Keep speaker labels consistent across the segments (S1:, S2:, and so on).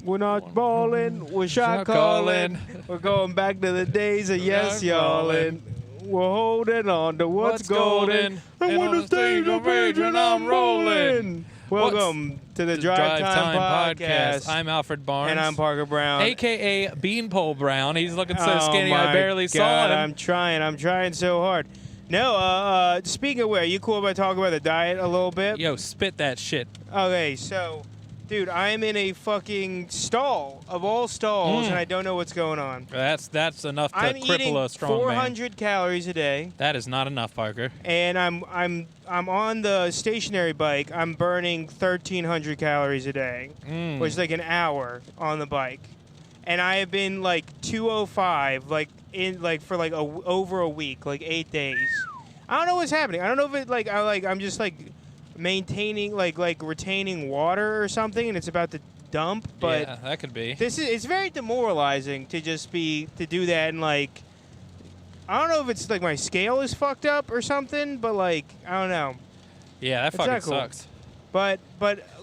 S1: We're not balling. We're shot calling. We're going back to the days of yes y'allin'. We're holding on to what's golden. I want to stay the page and I'm rolling. Welcome to the Drive Time Podcast.
S2: I'm Alfred Barnes.
S1: And I'm Parker Brown.
S2: A.K.A. Beanpole Brown. He's looking so skinny
S1: my
S2: I barely
S1: God,
S2: saw him.
S1: I'm trying so hard. No, speaking of where, are you cool if I talk about the diet a little bit?
S2: Yo, spit that shit.
S1: Okay, so, dude, I'm in a fucking stall of all stalls, and I don't know what's going on.
S2: That's enough to
S1: I'm
S2: cripple
S1: eating
S2: a strong
S1: 400 calories a day.
S2: That is not enough, Parker.
S1: And I'm on the stationary bike. I'm burning 1,300 calories a day, which is like an hour on the bike. And I have been like 205, for over a week, like 8 days. I don't know what's happening. I don't know if it I'm just like maintaining retaining water or something, and it's about to dump. But
S2: yeah, that could be.
S1: It's very demoralizing to do that, and I don't know if it's like my scale is fucked up or something, but I don't know.
S2: Yeah, that fucking sucks.
S1: But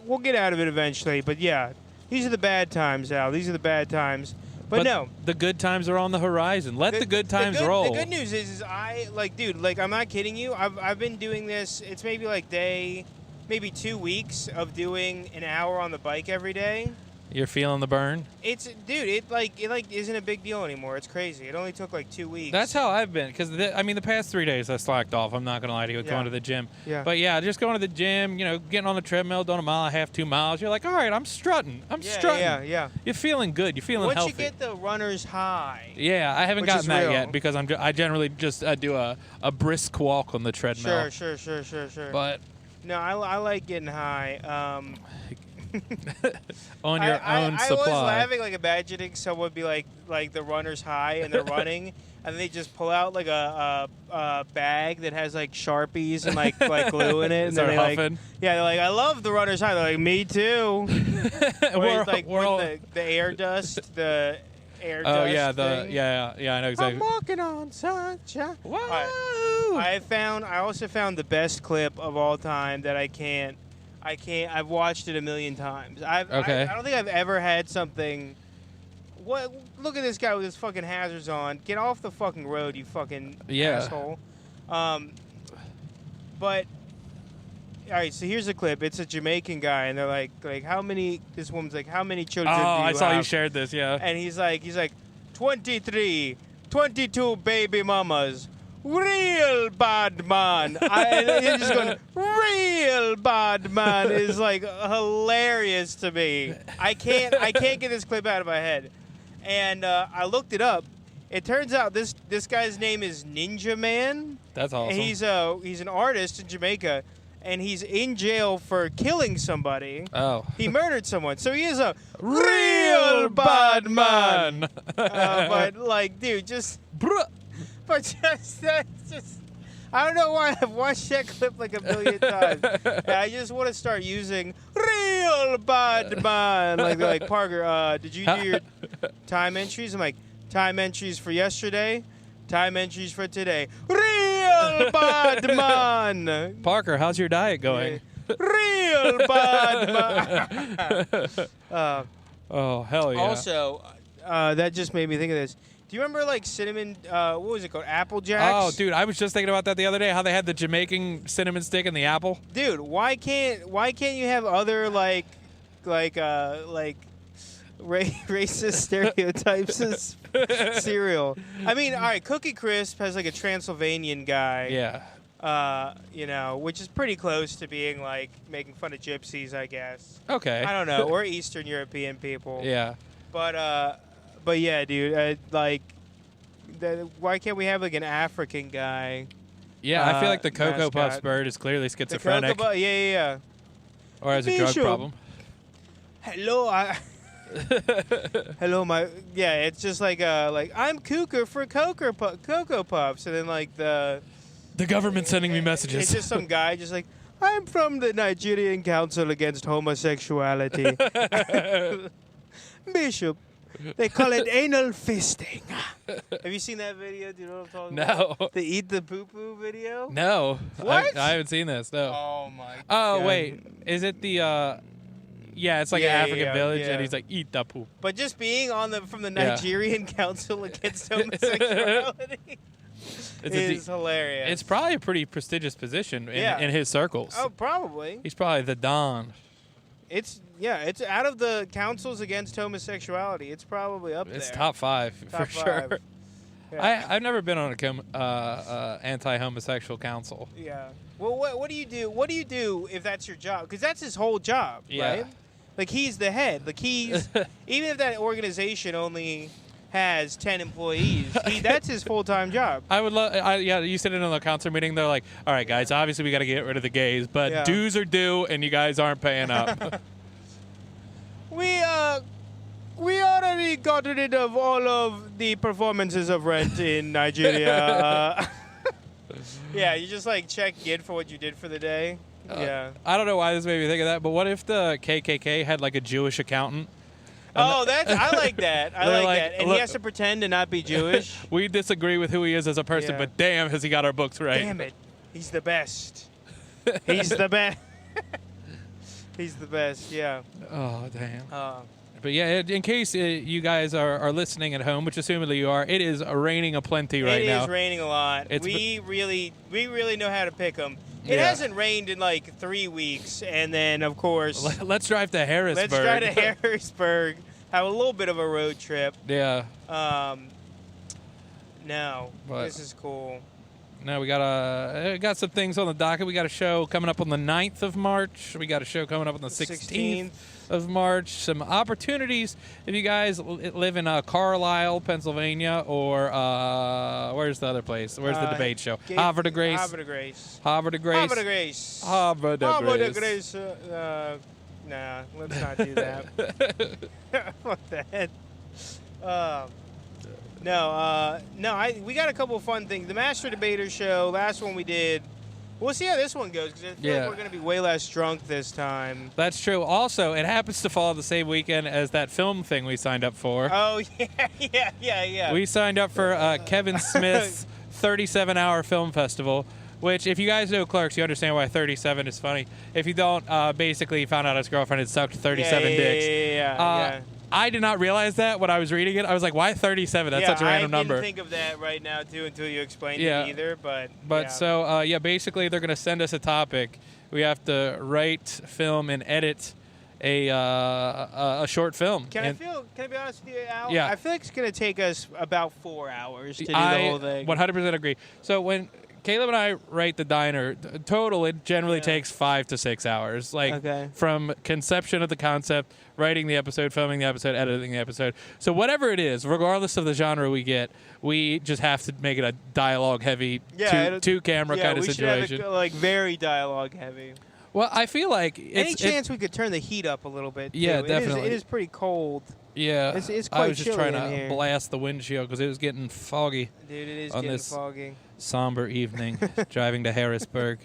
S1: we'll get out of it eventually. But yeah, these are the bad times, Al. These are the bad times. But no,
S2: the good times are on the horizon. Let the good times roll.
S1: The good news is I'm not kidding you. I've been doing this. It's maybe 2 weeks of doing an hour on the bike every day.
S2: You're feeling the burn?
S1: It isn't a big deal anymore. It's crazy. It only took 2 weeks.
S2: That's how I've been. Because, the past 3 days I slacked off. I'm not going to lie to you with going to the gym.
S1: Yeah.
S2: But, yeah, just going to the gym, getting on the treadmill, doing a mile and a half, 2 miles. You're like, all right, I'm strutting. Strutting.
S1: Yeah.
S2: You're feeling good. You're feeling healthy.
S1: Once you get the runner's high.
S2: Yeah, I haven't gotten that yet because I generally just do a brisk walk on the treadmill.
S1: Sure.
S2: But
S1: no, I like getting high.
S2: on your own supply.
S1: I was laughing, imagining someone would be like the runner's high and they're running, and they just pull out a bag that has Sharpies and glue in it, and they're
S2: huffing.
S1: They're like, I love the runner's high. They're like, me too.
S2: we're all
S1: the air dust, the air dust.
S2: Oh yeah,
S1: thing.
S2: yeah, I know exactly.
S1: I'm walking on sunshine.
S2: Whoa!
S1: I also found the best clip of all time that I can't. I've watched it a million times. I don't think I've ever had something. What? Look at this guy with his fucking hazards on. Get off the fucking road, you fucking asshole. But all right, so here's a clip. It's a Jamaican guy, and they're like how many? This woman's like, how many children do you have?
S2: I saw you shared this, yeah.
S1: And he's like 23, 22 baby mamas. Real bad man. He's just going, real bad man is hilarious to me. I can't get this clip out of my head. And I looked it up. It turns out this guy's name is Ninja Man.
S2: That's awesome.
S1: And he's an artist in Jamaica, and he's in jail for killing somebody.
S2: Oh.
S1: He murdered someone. So he is a real bad man. But dude, just But that's just, I don't know why I've watched that clip a million times. And I just want to start using real bad man. Like Parker, did you do your time entries? I'm like, time entries for yesterday, time entries for today. Real bad man.
S2: Parker, how's your diet going?
S1: Real bad man.
S2: Oh, hell yeah.
S1: Also, that just made me think of this. Do you remember cinnamon? What was it called? Apple Jacks.
S2: Oh, dude, I was just thinking about that the other day. How they had the Jamaican cinnamon stick and the apple.
S1: Dude, why can't you have other racist stereotypes as cereal? I mean, all right, Cookie Crisp has a Transylvanian guy.
S2: Yeah.
S1: Which is pretty close to being making fun of gypsies, I guess.
S2: Okay.
S1: I don't know, or Eastern European people.
S2: Yeah.
S1: But yeah, dude, why can't we have an African guy?
S2: Yeah, I feel like the Cocoa
S1: mascot.
S2: Puffs bird is clearly schizophrenic.
S1: Yeah.
S2: Or has a drug problem.
S1: Hello, it's just I'm Cooker for Cocoa Puffs, and then
S2: the government's sending me messages.
S1: It's just some guy just I'm from the Nigerian Council Against Homosexuality. Bishop. They call it anal fisting. Have you seen that video? Do you know what I'm talking about?
S2: No.
S1: The eat the poo-poo video?
S2: No.
S1: What?
S2: I haven't seen this, no.
S1: Oh, my God.
S2: Oh, wait. Is it the Yeah, it's like an African village, and he's like, eat the poop.
S1: But just being from the Nigerian Council Against Homosexuality is hilarious.
S2: It's probably a pretty prestigious position in his circles.
S1: Oh, probably.
S2: He's probably the Don.
S1: It's out of the councils against homosexuality. It's probably up there.
S2: It's top 5 for sure. Yeah. I've never been on a anti-homosexual council.
S1: Yeah. Well, what do you do? What do you do if that's your job? Because that's his whole job, right? Like, he's the head. Like, he's even if that organization only has 10 employees, that's his full-time job.
S2: I would love. You sit in on the council meeting. They're like, "All right, guys. Obviously, we got to get rid of the gays, but dues are due, and you guys aren't paying up."
S1: We already got rid of all of the performances of Rent in Nigeria. Yeah, you just like check in for what you did for the day.
S2: I don't know why this made me think of that, but what if the KKK had like a Jewish accountant?
S1: I like that. I like that. And he has to pretend to not be Jewish.
S2: We disagree with who he is as a person, but damn, has he got our books right?
S1: Damn it. He's the best. He's the best. He's the best, yeah.
S2: Oh, damn. But yeah, in case you guys are listening at home, which assumedly you are, it is raining aplenty right now.
S1: It is raining a lot. We really know how to pick them. It hasn't rained in like 3 weeks, and then of course
S2: let's drive to Harrisburg.
S1: Let's drive to Harrisburg. Have a little bit of a road trip.
S2: Yeah.
S1: This is cool.
S2: No, we got some things on the docket. We got a show coming up on the 9th of March. We got a show coming up on the 16th of March. Some opportunities if you guys live in Carlisle, Pennsylvania, or where's the other place? Where's the debate show? Havre de Grace.
S1: Havre de Grace.
S2: Havre de Grace.
S1: Havre de Grace.
S2: Havre de Grace.
S1: Havre de Grace. Nah, let's not do that. What the heck? We got a couple of fun things. The Master Debater show, last one we did. We'll see how this one goes because I feel like we're going to be way less drunk this time.
S2: That's true. Also, it happens to fall the same weekend as that film thing we signed up for.
S1: Oh, yeah.
S2: We signed up for Kevin Smith's 37-hour film festival, which, if you guys know Clerks, you understand why 37 is funny. If you don't, basically, he found out his girlfriend had sucked 37 dicks.
S1: Yeah.
S2: I did not realize that when I was reading it. I was like, why 37? That's such a random number.
S1: I didn't think of that right now, too, until you explained it either.
S2: So basically, they're going to send us a topic. We have to write, film, and edit a short film.
S1: Can I be honest with you, Al?
S2: Yeah.
S1: I feel like it's going to take us about 4 hours to do the whole thing.
S2: 100% agree. So when Caleb and I write the diner, total, it generally takes 5 to 6 hours. From conception of the concept, writing the episode, filming the episode, editing the episode. So whatever it is, regardless of the genre we get, we just have to make it a dialogue-heavy, two-camera kind of situation.
S1: Should have it, very dialogue-heavy.
S2: Well, I feel like
S1: any chance we could turn the heat up a little bit, too.
S2: Yeah, definitely.
S1: It is pretty cold.
S2: Yeah,
S1: it's quite
S2: I was just trying
S1: to
S2: blast the windshield because it was getting foggy.
S1: Dude, it is
S2: on
S1: getting
S2: this
S1: foggy.
S2: Somber evening, driving to Harrisburg.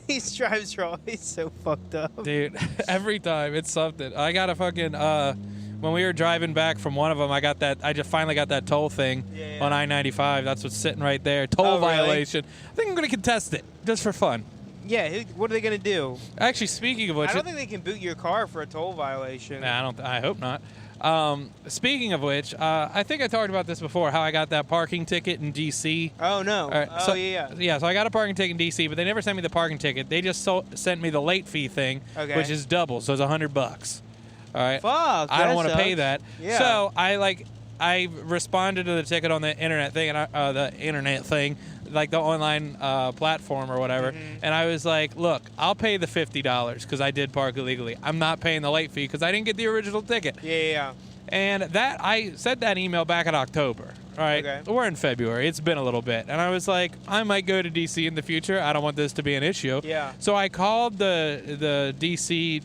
S1: These drives are always so fucked up.
S2: Dude, every time it's something. I got a fucking when we were driving back from one of them, I just finally got that toll thing on I-95. That's what's sitting right there. Toll violation. Really? I think I'm going to contest it just for fun.
S1: Yeah, what are they going to do?
S2: Actually, speaking of which,
S1: I don't think they can boot your car for a toll violation.
S2: Nah, I hope not. Speaking of which, I think I talked about this before, how I got that parking ticket in D.C. Oh, no.
S1: Right,
S2: Yeah, so I got a parking ticket in D.C., but they never sent me the parking ticket. They just sent me the late fee thing, which is double, so it's $100. All right?
S1: Fuck,
S2: I don't want to pay that.
S1: Yeah.
S2: So I responded to the ticket on the internet thing, like the online platform or whatever, and I was like, look, I'll pay the $50 because I did park illegally. I'm not paying the late fee because I didn't get the original ticket.
S1: Yeah.
S2: And that I sent that email back in October. All right, we're in February. It's been a little bit, and I was like, I might go to D.C. in the future. I don't want this to be an issue.
S1: Yeah.
S2: So I called the D.C.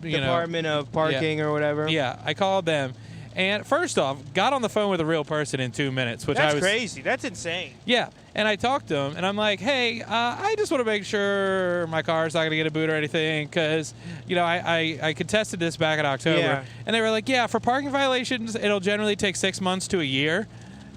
S1: Department of Parking or whatever.
S2: Yeah, I called them. And first off, got on the phone with a real person in 2 minutes, which
S1: That's crazy. That's insane.
S2: Yeah. And I talked to him, and I'm like, hey, I just want to make sure my car's not going to get a boot or anything because, I contested this back in October.
S1: Yeah.
S2: And they were like, yeah, for parking violations, it'll generally take 6 months to a year.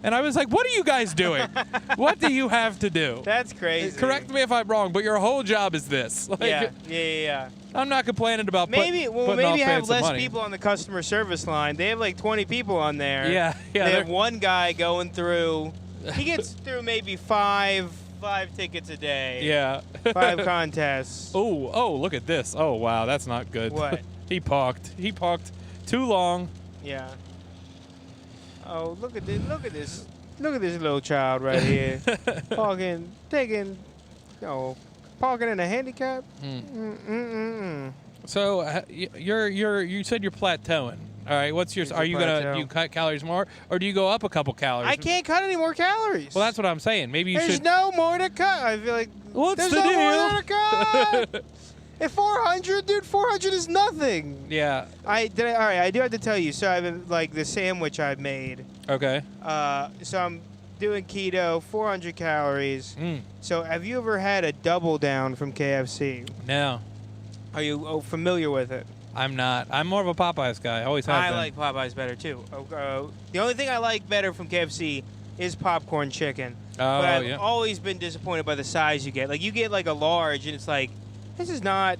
S2: And I was like, what are you guys doing? What do you have to do?
S1: That's crazy.
S2: Correct me if I'm wrong, but your whole job is this. Like,
S1: yeah.
S2: I'm not complaining about
S1: maybe have less
S2: money.
S1: people on the customer service line. They have like 20 people on there.
S2: Yeah.
S1: They have one guy going through. He gets through maybe five tickets a day.
S2: Yeah.
S1: 5 contests.
S2: Oh, look at this. Oh, wow, that's not good.
S1: What?
S2: He parked too long.
S1: Yeah. Oh, look at this. Look at this little child right here. parking in a handicap.
S2: So you said you're plateauing. All right, are you do you cut calories more, or do you go up a couple calories?
S1: I can't cut any more calories.
S2: Well, that's what I'm saying. Maybe you should.
S1: There's no more to cut. I feel like
S2: What's
S1: there's
S2: the
S1: no
S2: deal?
S1: more to cut. At 400, dude, 400 is nothing.
S2: Yeah.
S1: All right, I do have to tell you. So I've been like the sandwich I've made.
S2: Okay.
S1: So I'm doing keto, 400 calories. So have you ever had a double down from KFC?
S2: No.
S1: Are you familiar with it?
S2: I'm not. I'm more of a Popeyes guy. I always have been.
S1: I like Popeyes better too. The only thing I like better from KFC is popcorn chicken.
S2: Oh,
S1: but I've always been disappointed by the size you get. Like you get like a large, and it's like, this is not.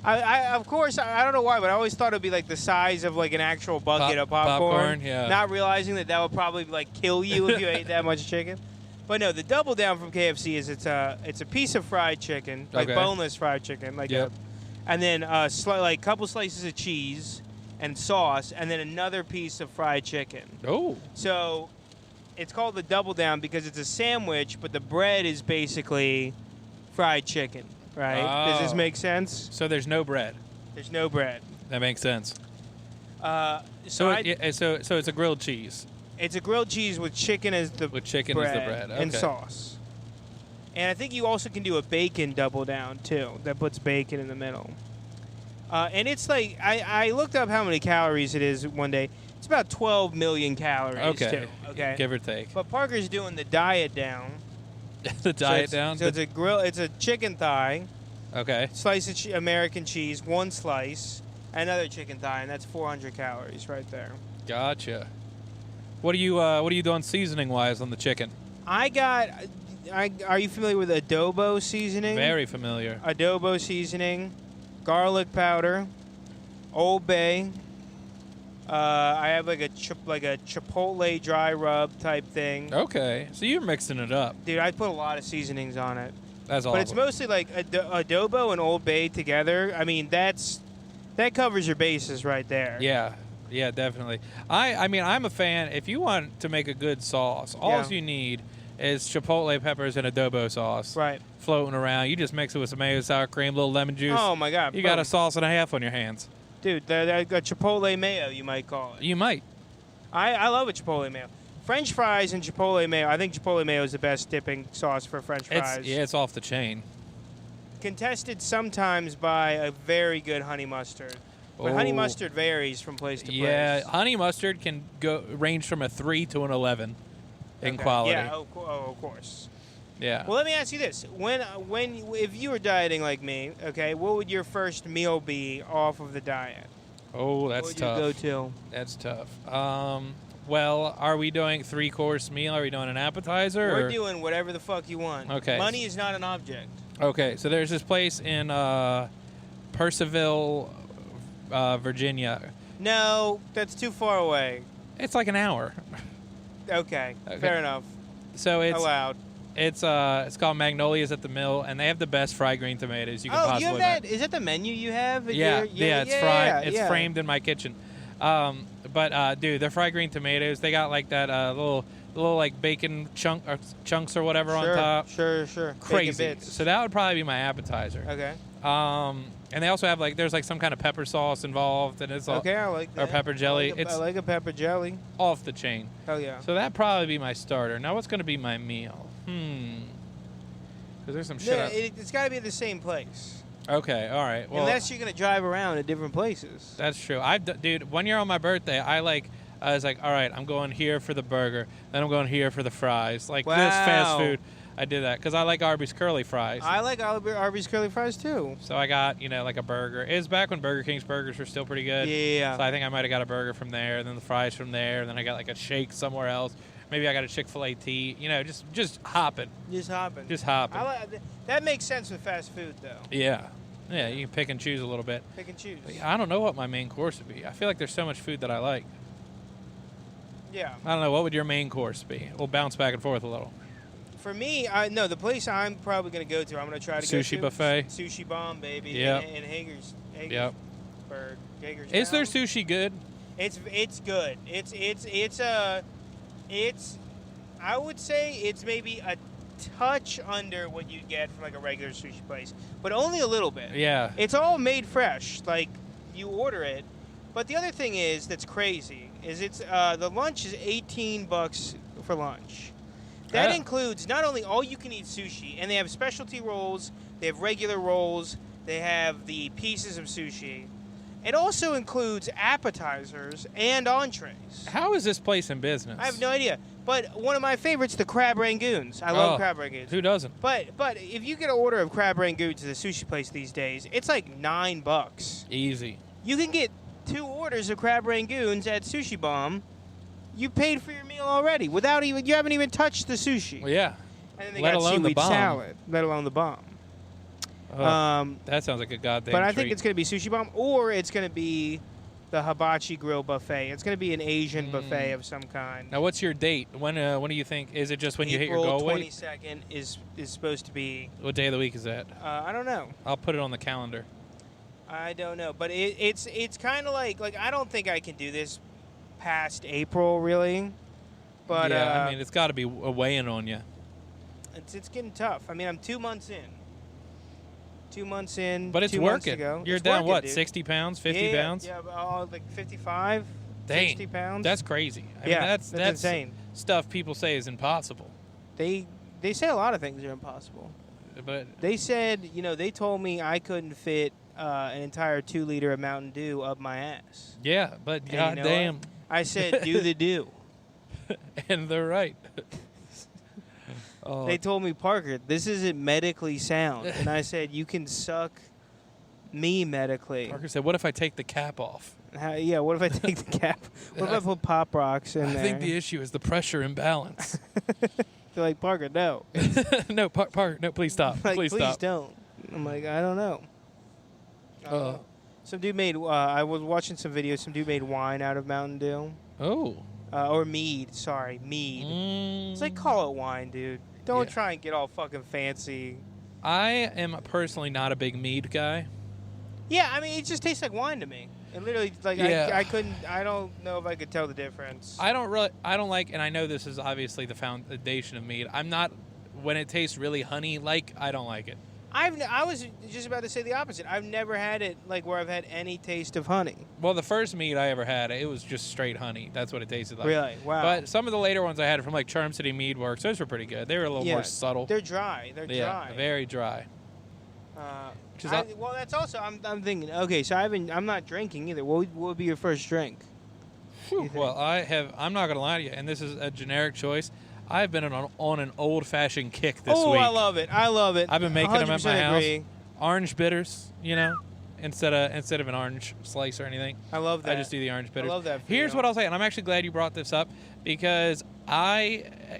S1: Of course, I don't know why, but I always thought it'd be like the size of like an actual bucket of popcorn.
S2: Yeah.
S1: Not realizing that would probably like kill you if you ate that much chicken. But no, the double down from KFC is it's a piece of fried chicken, like boneless fried chicken, like and then like couple slices of cheese and sauce, and then another piece of fried chicken.
S2: Oh.
S1: So it's called the double down because it's a sandwich, but the bread is basically fried chicken. Right?
S2: Oh.
S1: Does this make sense?
S2: So there's no bread.
S1: There's no bread.
S2: That makes sense.
S1: So
S2: it's a grilled cheese.
S1: It's a grilled cheese with chicken as the
S2: bread. Okay.
S1: And sauce. And I think you also can do a bacon double down too. That puts bacon in the middle. And it's like I looked up how many calories it is one day. It's about 12 million calories too. Okay.
S2: Give or take.
S1: But Parker's doing the diet down.
S2: The diet down?
S1: So it's a chicken thigh.
S2: Okay.
S1: Slice of American cheese, 1 slice, another chicken thigh, and that's 400 calories right there.
S2: Gotcha. What are you doing seasoning wise on the chicken?
S1: Are you familiar with adobo seasoning?
S2: Very familiar.
S1: Adobo seasoning, garlic powder, Old Bay. I have like a chipotle dry rub type thing.
S2: Okay, so you're mixing it up.
S1: Dude, I put a lot of seasonings on it.
S2: That's all.
S1: But it's mostly like adobo and Old Bay together. I mean, that covers your bases right there.
S2: Yeah, definitely. I mean, I'm a fan. If you want to make a good sauce, all you need is chipotle peppers and adobo sauce.
S1: Right.
S2: Floating around. You just mix it with some mayo, sour cream, a little lemon juice.
S1: Oh, my God.
S2: You got a sauce and a half on your hands.
S1: Dude, a chipotle mayo, you might call it.
S2: You might.
S1: I love a chipotle mayo. French fries and chipotle mayo. I think chipotle mayo is the best dipping sauce for French fries.
S2: It's off the chain.
S1: Contested sometimes by a very good honey mustard. But honey mustard varies from place to place.
S2: Yeah, honey mustard can range from a 3 to an 11 in quality.
S1: Yeah, of course.
S2: Yeah.
S1: Well, let me ask you this: if you were dieting like me, okay, what would your first meal be off of the diet?
S2: Oh, that's tough.
S1: What would you go to?
S2: That's tough. Well, are we doing 3-course meal? Are we doing an appetizer?
S1: We're doing whatever the fuck you want.
S2: Okay.
S1: Money is not an object.
S2: Okay, so there's this place in Percival, Virginia.
S1: No, that's too far away.
S2: It's like an hour.
S1: Okay. Fair enough.
S2: So it's
S1: allowed.
S2: It's called Magnolia's at the Mill, and they have the best fried green tomatoes you can possibly
S1: you have that? Is that the menu you have?
S2: Yeah, it's fried. It's framed in my kitchen. But dude, their fried green tomatoes, they got like that little like bacon chunks or whatever on top.
S1: Sure.
S2: Crazy.
S1: Bacon bits.
S2: So that would probably be my appetizer.
S1: Okay.
S2: And they also have there's like some kind of pepper sauce involved, and it's all
S1: okay. I like that.
S2: Or pepper jelly.
S1: I like a pepper jelly.
S2: Off the chain.
S1: Hell yeah.
S2: So that'd probably be my starter. Now what's going to be my meal? Because there's some shit.
S1: It's got to be at the same place.
S2: Okay, all right. Well,
S1: unless you're gonna drive around at different places.
S2: That's true. Dude, 1 year on my birthday, I was like, all right, I'm going here for the burger, then I'm going here for the fries. Like this fast food, I did that because I like Arby's curly fries.
S1: I like Arby's curly fries too.
S2: So I got like a burger. It was back when Burger King's burgers were still pretty good.
S1: Yeah.
S2: So I think I might have got a burger from there, and then the fries from there, and then I got like a shake somewhere else. Maybe I got a Chick-fil-A tea. You know, just hopping.
S1: Just hopping.
S2: Just hopping.
S1: That makes sense with fast food, though.
S2: Yeah. Yeah, you can pick and choose a little bit.
S1: Pick and choose.
S2: But I don't know what my main course would be. I feel like there's so much food that I like.
S1: Yeah.
S2: I don't know. What would your main course be? We'll bounce back and forth a little.
S1: For me, no, the place I'm probably going to go to, I'm going to try to go to.
S2: Sushi buffet.
S1: Sushi Bomb, baby.
S2: Yeah.
S1: In Hager's.
S2: Yep.
S1: Hagerstown.
S2: Is their sushi good?
S1: It's good. I would say it's maybe a touch under what you'd get from like a regular sushi place, but only a little bit.
S2: Yeah.
S1: It's all made fresh. Like you order it. But the other thing is that's crazy is it's the lunch is $18 for lunch. That includes not only all you can eat sushi, and they have specialty rolls, they have regular rolls, they have the pieces of sushi. It also includes appetizers and entrees.
S2: How is this place in business?
S1: I have no idea. But one of my favorites, the crab rangoons. I love crab rangoons.
S2: Who doesn't?
S1: But if you get an order of crab rangoons at a sushi place these days, it's like $9.
S2: Easy.
S1: You can get 2 orders of crab rangoons at Sushi Bomb. You paid for your meal already without even you haven't even touched the sushi.
S2: Well, yeah.
S1: And then they
S2: Let
S1: got
S2: alone the
S1: seaweed
S2: bomb.
S1: salad, let alone the bomb.
S2: That sounds like a goddamn
S1: But I
S2: treat.
S1: think it's going to be Sushi Bomb, or it's going to be the Hibachi Grill buffet. It's going to be an Asian buffet of some kind.
S2: Now, what's your date? When do you think? Is it just when you hit your goal weight?
S1: April 22nd is supposed to be.
S2: What day of the week is that?
S1: I don't know.
S2: I'll put it on the calendar.
S1: I don't know, but it's kind of like I don't think I can do this past April really. But
S2: yeah, I mean it's got to be weighing on you.
S1: It's getting tough. I mean I'm 2 months in. 2 months in.
S2: But it's
S1: 2 months
S2: working.
S1: ago.
S2: You're
S1: It's
S2: down
S1: working,
S2: what?
S1: dude.
S2: 60 pounds, 50 pounds?
S1: Yeah, like 55,
S2: Dang,
S1: 60 pounds.
S2: That's crazy. I
S1: Yeah,
S2: mean, that's
S1: insane.
S2: Stuff people say is impossible.
S1: They say a lot of things are impossible.
S2: But
S1: They said, they told me I couldn't fit an entire 2 liter of Mountain Dew up my ass.
S2: yeah, but
S1: And you know
S2: goddamn.
S1: what? I said, do the do.
S2: And they're right. Oh,
S1: They told me, Parker, this isn't medically sound. And I said, you can suck me medically.
S2: Parker said, "What if I take the cap off?"
S1: What if I take the cap? What if I put Pop Rocks in
S2: I
S1: there?
S2: think the issue is the pressure imbalance.
S1: They're like, Parker, no.
S2: No, Parker, no, please stop.
S1: Like,
S2: please
S1: please
S2: stop.
S1: don't. I'm like, I don't know. Some dude made, I was watching some videos, some dude made wine out of Mountain Dew.
S2: Oh.
S1: Or mead, sorry, mead. It's like, call it wine, dude. Don't try and get all fucking fancy.
S2: I am personally not a big mead guy.
S1: Yeah, I mean, it just tastes like wine to me. It literally, like, I don't know if I could tell the difference.
S2: I don't like, and I know this is obviously the foundation of mead. I'm not, when it tastes really honey-like, I don't like it.
S1: I was just about to say the opposite. I've never had it, like, where I've had any taste of honey.
S2: Well, the first mead I ever had, it was just straight honey. That's what it tasted like.
S1: Really? Wow.
S2: But some of the later ones I had from, like, Charm City Mead Works, those were pretty good. They were a little more subtle.
S1: They're dry. They're dry.
S2: Very dry.
S1: Well, that's also, I'm thinking, okay, so I'm not drinking either. What would be your first drink?
S2: Well, I'm not going to lie to you, and this is a generic choice. I've been on an old-fashioned kick this week.
S1: Oh, I love it.
S2: I've been making them at my
S1: agree.
S2: house. Orange bitters, instead of an orange slice or anything.
S1: I love that.
S2: I just do the orange bitters.
S1: I love that.
S2: Here's what I'll say, and I'm actually glad you brought this up because I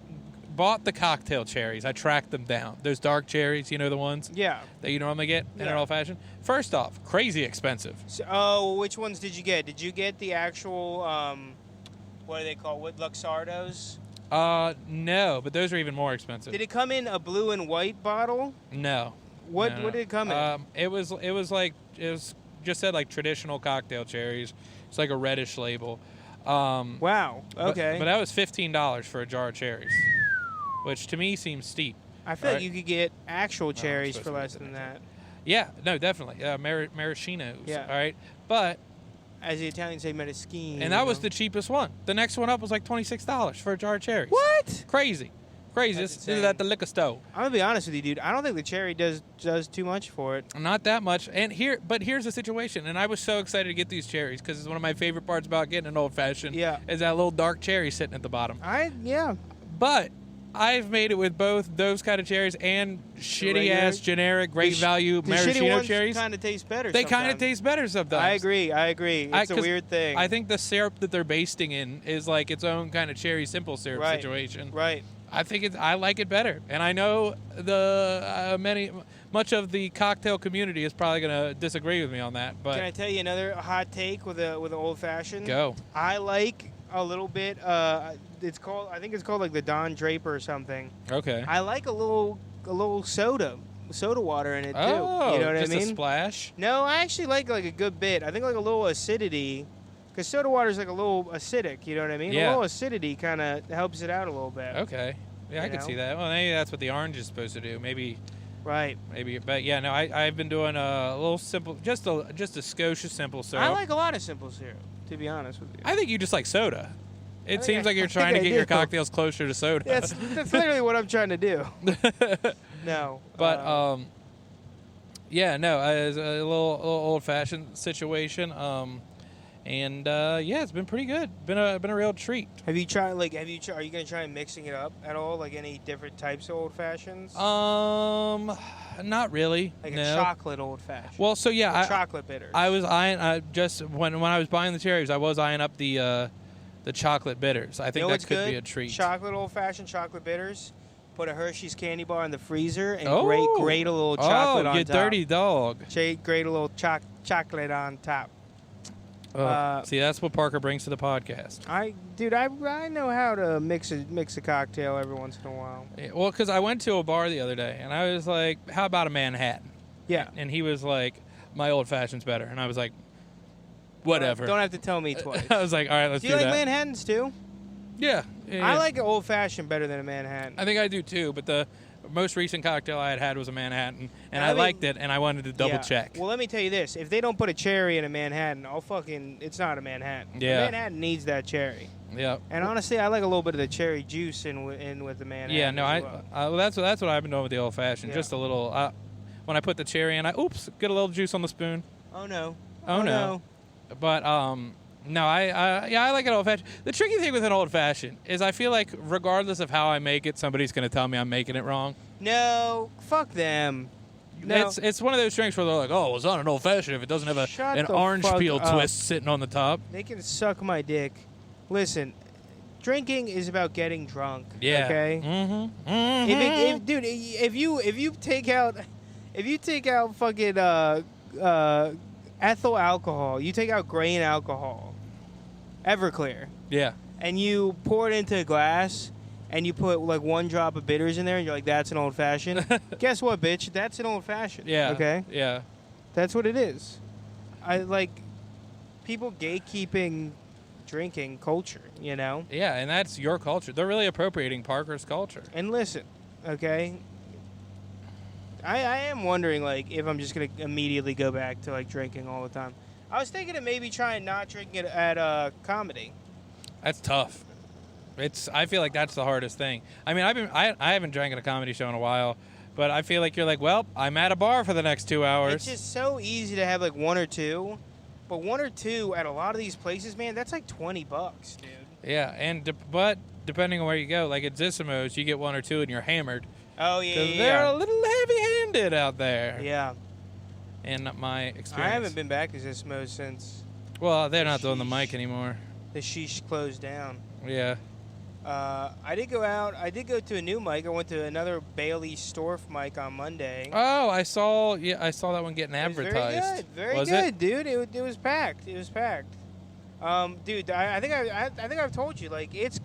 S2: bought the cocktail cherries. I tracked them down. Those dark cherries, the ones that you normally get in an old-fashioned. First off, crazy expensive.
S1: So, which ones did you get? Did you get the actual, what do they call, Luxardos?
S2: No, but those are even more expensive.
S1: Did it come in a blue and white bottle?
S2: No.
S1: What did it come in?
S2: It was just said like traditional cocktail cherries. It's like a reddish label.
S1: Wow. Okay.
S2: But that was $15 for a jar of cherries, which to me seems steep.
S1: I feel like you could get actual cherries for less than that.
S2: Yeah. No, definitely. Maraschinos.
S1: Yeah.
S2: All right. But
S1: as the Italians say, maraschino.
S2: And that was the cheapest one. The next one up was like $26 for a jar of cherries.
S1: What?
S2: Crazy. This is at the liquor store.
S1: I'm gonna be honest with you, dude. I don't think the cherry does too much for it.
S2: Not that much. And here's the situation. And I was so excited to get these cherries because it's one of my favorite parts about getting an old fashioned.
S1: Yeah.
S2: Is that little dark cherry sitting at the bottom.
S1: Yeah.
S2: But I've made it with both those kind of cherries and shitty-ass, generic, great value maraschino cherries.
S1: Kind of taste better.
S2: They kind of taste better sometimes.
S1: I agree. It's a weird thing.
S2: I think the syrup that they're basting in is like its own kind of cherry simple syrup situation.
S1: Right.
S2: I like it better, and I know much of the cocktail community is probably going to disagree with me on that. But
S1: can I tell you another hot take with an old fashioned?
S2: Go.
S1: I like a little bit. I think it's called like the Don Draper or something.
S2: Okay.
S1: I like a little soda water in it too.
S2: Oh,
S1: you know what I mean?
S2: Just a splash.
S1: No, I actually like a good bit. I think like a little acidity. Because soda water is like a little acidic, you know what I mean?
S2: Yeah.
S1: A little acidity kind of helps it out a little bit.
S2: Okay. Yeah, I can see that. Well, maybe that's what the orange is supposed to do. Maybe.
S1: Right.
S2: Maybe. But yeah, no, I've been doing a little simple, just a Scotia simple syrup.
S1: I like a lot of simple syrup, to be honest with you.
S2: I think you just like soda. It seems like you're trying to get your cocktails closer to soda.
S1: That's literally what I'm trying to do. No.
S2: But yeah, no, it's a little old-fashioned situation. And yeah, it's been pretty good. Been a real treat.
S1: Are you gonna try mixing it up at all? Like any different types of old fashions?
S2: Not really.
S1: Like
S2: no.
S1: a chocolate old fashioned.
S2: Well, so yeah,
S1: chocolate bitters.
S2: I was eyeing just when I was buying the cherries, I was eyeing up the chocolate bitters. I think that could be a treat.
S1: Chocolate old fashioned chocolate bitters. Put a Hershey's candy bar in the freezer and grate a little chocolate on top.
S2: Oh, you dirty dog.
S1: Grate a little chocolate on top.
S2: See, that's what Parker brings to the podcast.
S1: I know how to mix a cocktail every once in a while.
S2: Yeah, well, because I went to a bar the other day, and I was like, how about a Manhattan?
S1: Yeah.
S2: And he was like, my old fashioned's better. And I was like, whatever.
S1: Don't have to tell me twice.
S2: I was like, all right, let's do that.
S1: Do you like Manhattans too?
S2: Yeah.
S1: I like an old fashioned better than a Manhattan.
S2: I think I do too, but the most recent cocktail I had was a Manhattan, and I liked it, and I wanted to double check.
S1: Well, let me tell you this: if they don't put a cherry in a Manhattan, it's not a Manhattan.
S2: Yeah.
S1: A Manhattan needs that cherry.
S2: Yeah.
S1: And honestly, I like a little bit of the cherry juice in with the Manhattan.
S2: Yeah. No,
S1: well.
S2: that's what I've been doing with the old fashioned. Yeah. Just a little. When I put the cherry in, get a little juice on the spoon.
S1: Oh no.
S2: Oh no. But no, I like an old fashioned. The tricky thing with an old fashioned is I feel like regardless of how I make it, somebody's going to tell me I'm making it wrong.
S1: No, fuck them. No.
S2: It's one of those drinks where they're like, oh, it's not an old fashioned if it doesn't have an orange peel twist sitting on the top.
S1: They can suck my dick. Listen, drinking is about getting drunk.
S2: Yeah.
S1: Okay.
S2: Mm-hmm. Mm-hmm.
S1: Dude, if you take out fucking ethyl alcohol, you take out grain alcohol, Everclear.
S2: Yeah.
S1: And you pour it into a glass, and you put like 1 drop of bitters in there, and you're like, that's an old fashioned. Guess what, bitch? That's an old fashioned.
S2: Yeah.
S1: Okay.
S2: Yeah.
S1: That's what it is. I like people gatekeeping drinking culture, you know?
S2: Yeah, and that's your culture. They're really appropriating Parker's culture.
S1: And listen, okay? I am wondering, like, if I'm just going to immediately go back to, like, drinking all the time. I was thinking of maybe trying not drinking it at comedy.
S2: That's tough. I feel like that's the hardest thing. I mean, I haven't drank at a comedy show in a while, but I feel like you're like, well, I'm at a bar for the next 2 hours.
S1: It's just so easy to have, like, 1 or 2. But 1 or 2 at a lot of these places, man, that's like $20, dude.
S2: Yeah, but depending on where you go, like at Zissimo's, you get 1 or 2 and you're hammered.
S1: Oh, yeah,
S2: Because they're a little heavy-handed out there.
S1: Yeah.
S2: In my experience.
S1: I haven't been back to Zissimo's since...
S2: Well, they're not doing the mic anymore.
S1: The sheesh closed down.
S2: Yeah.
S1: I did go out. I did go to a new mic. I went to another Bailey Storff mic on Monday.
S2: Oh, I saw that one getting advertised.
S1: Very good, dude. It was packed. It was packed. Dude, I think I've told you, like, it's.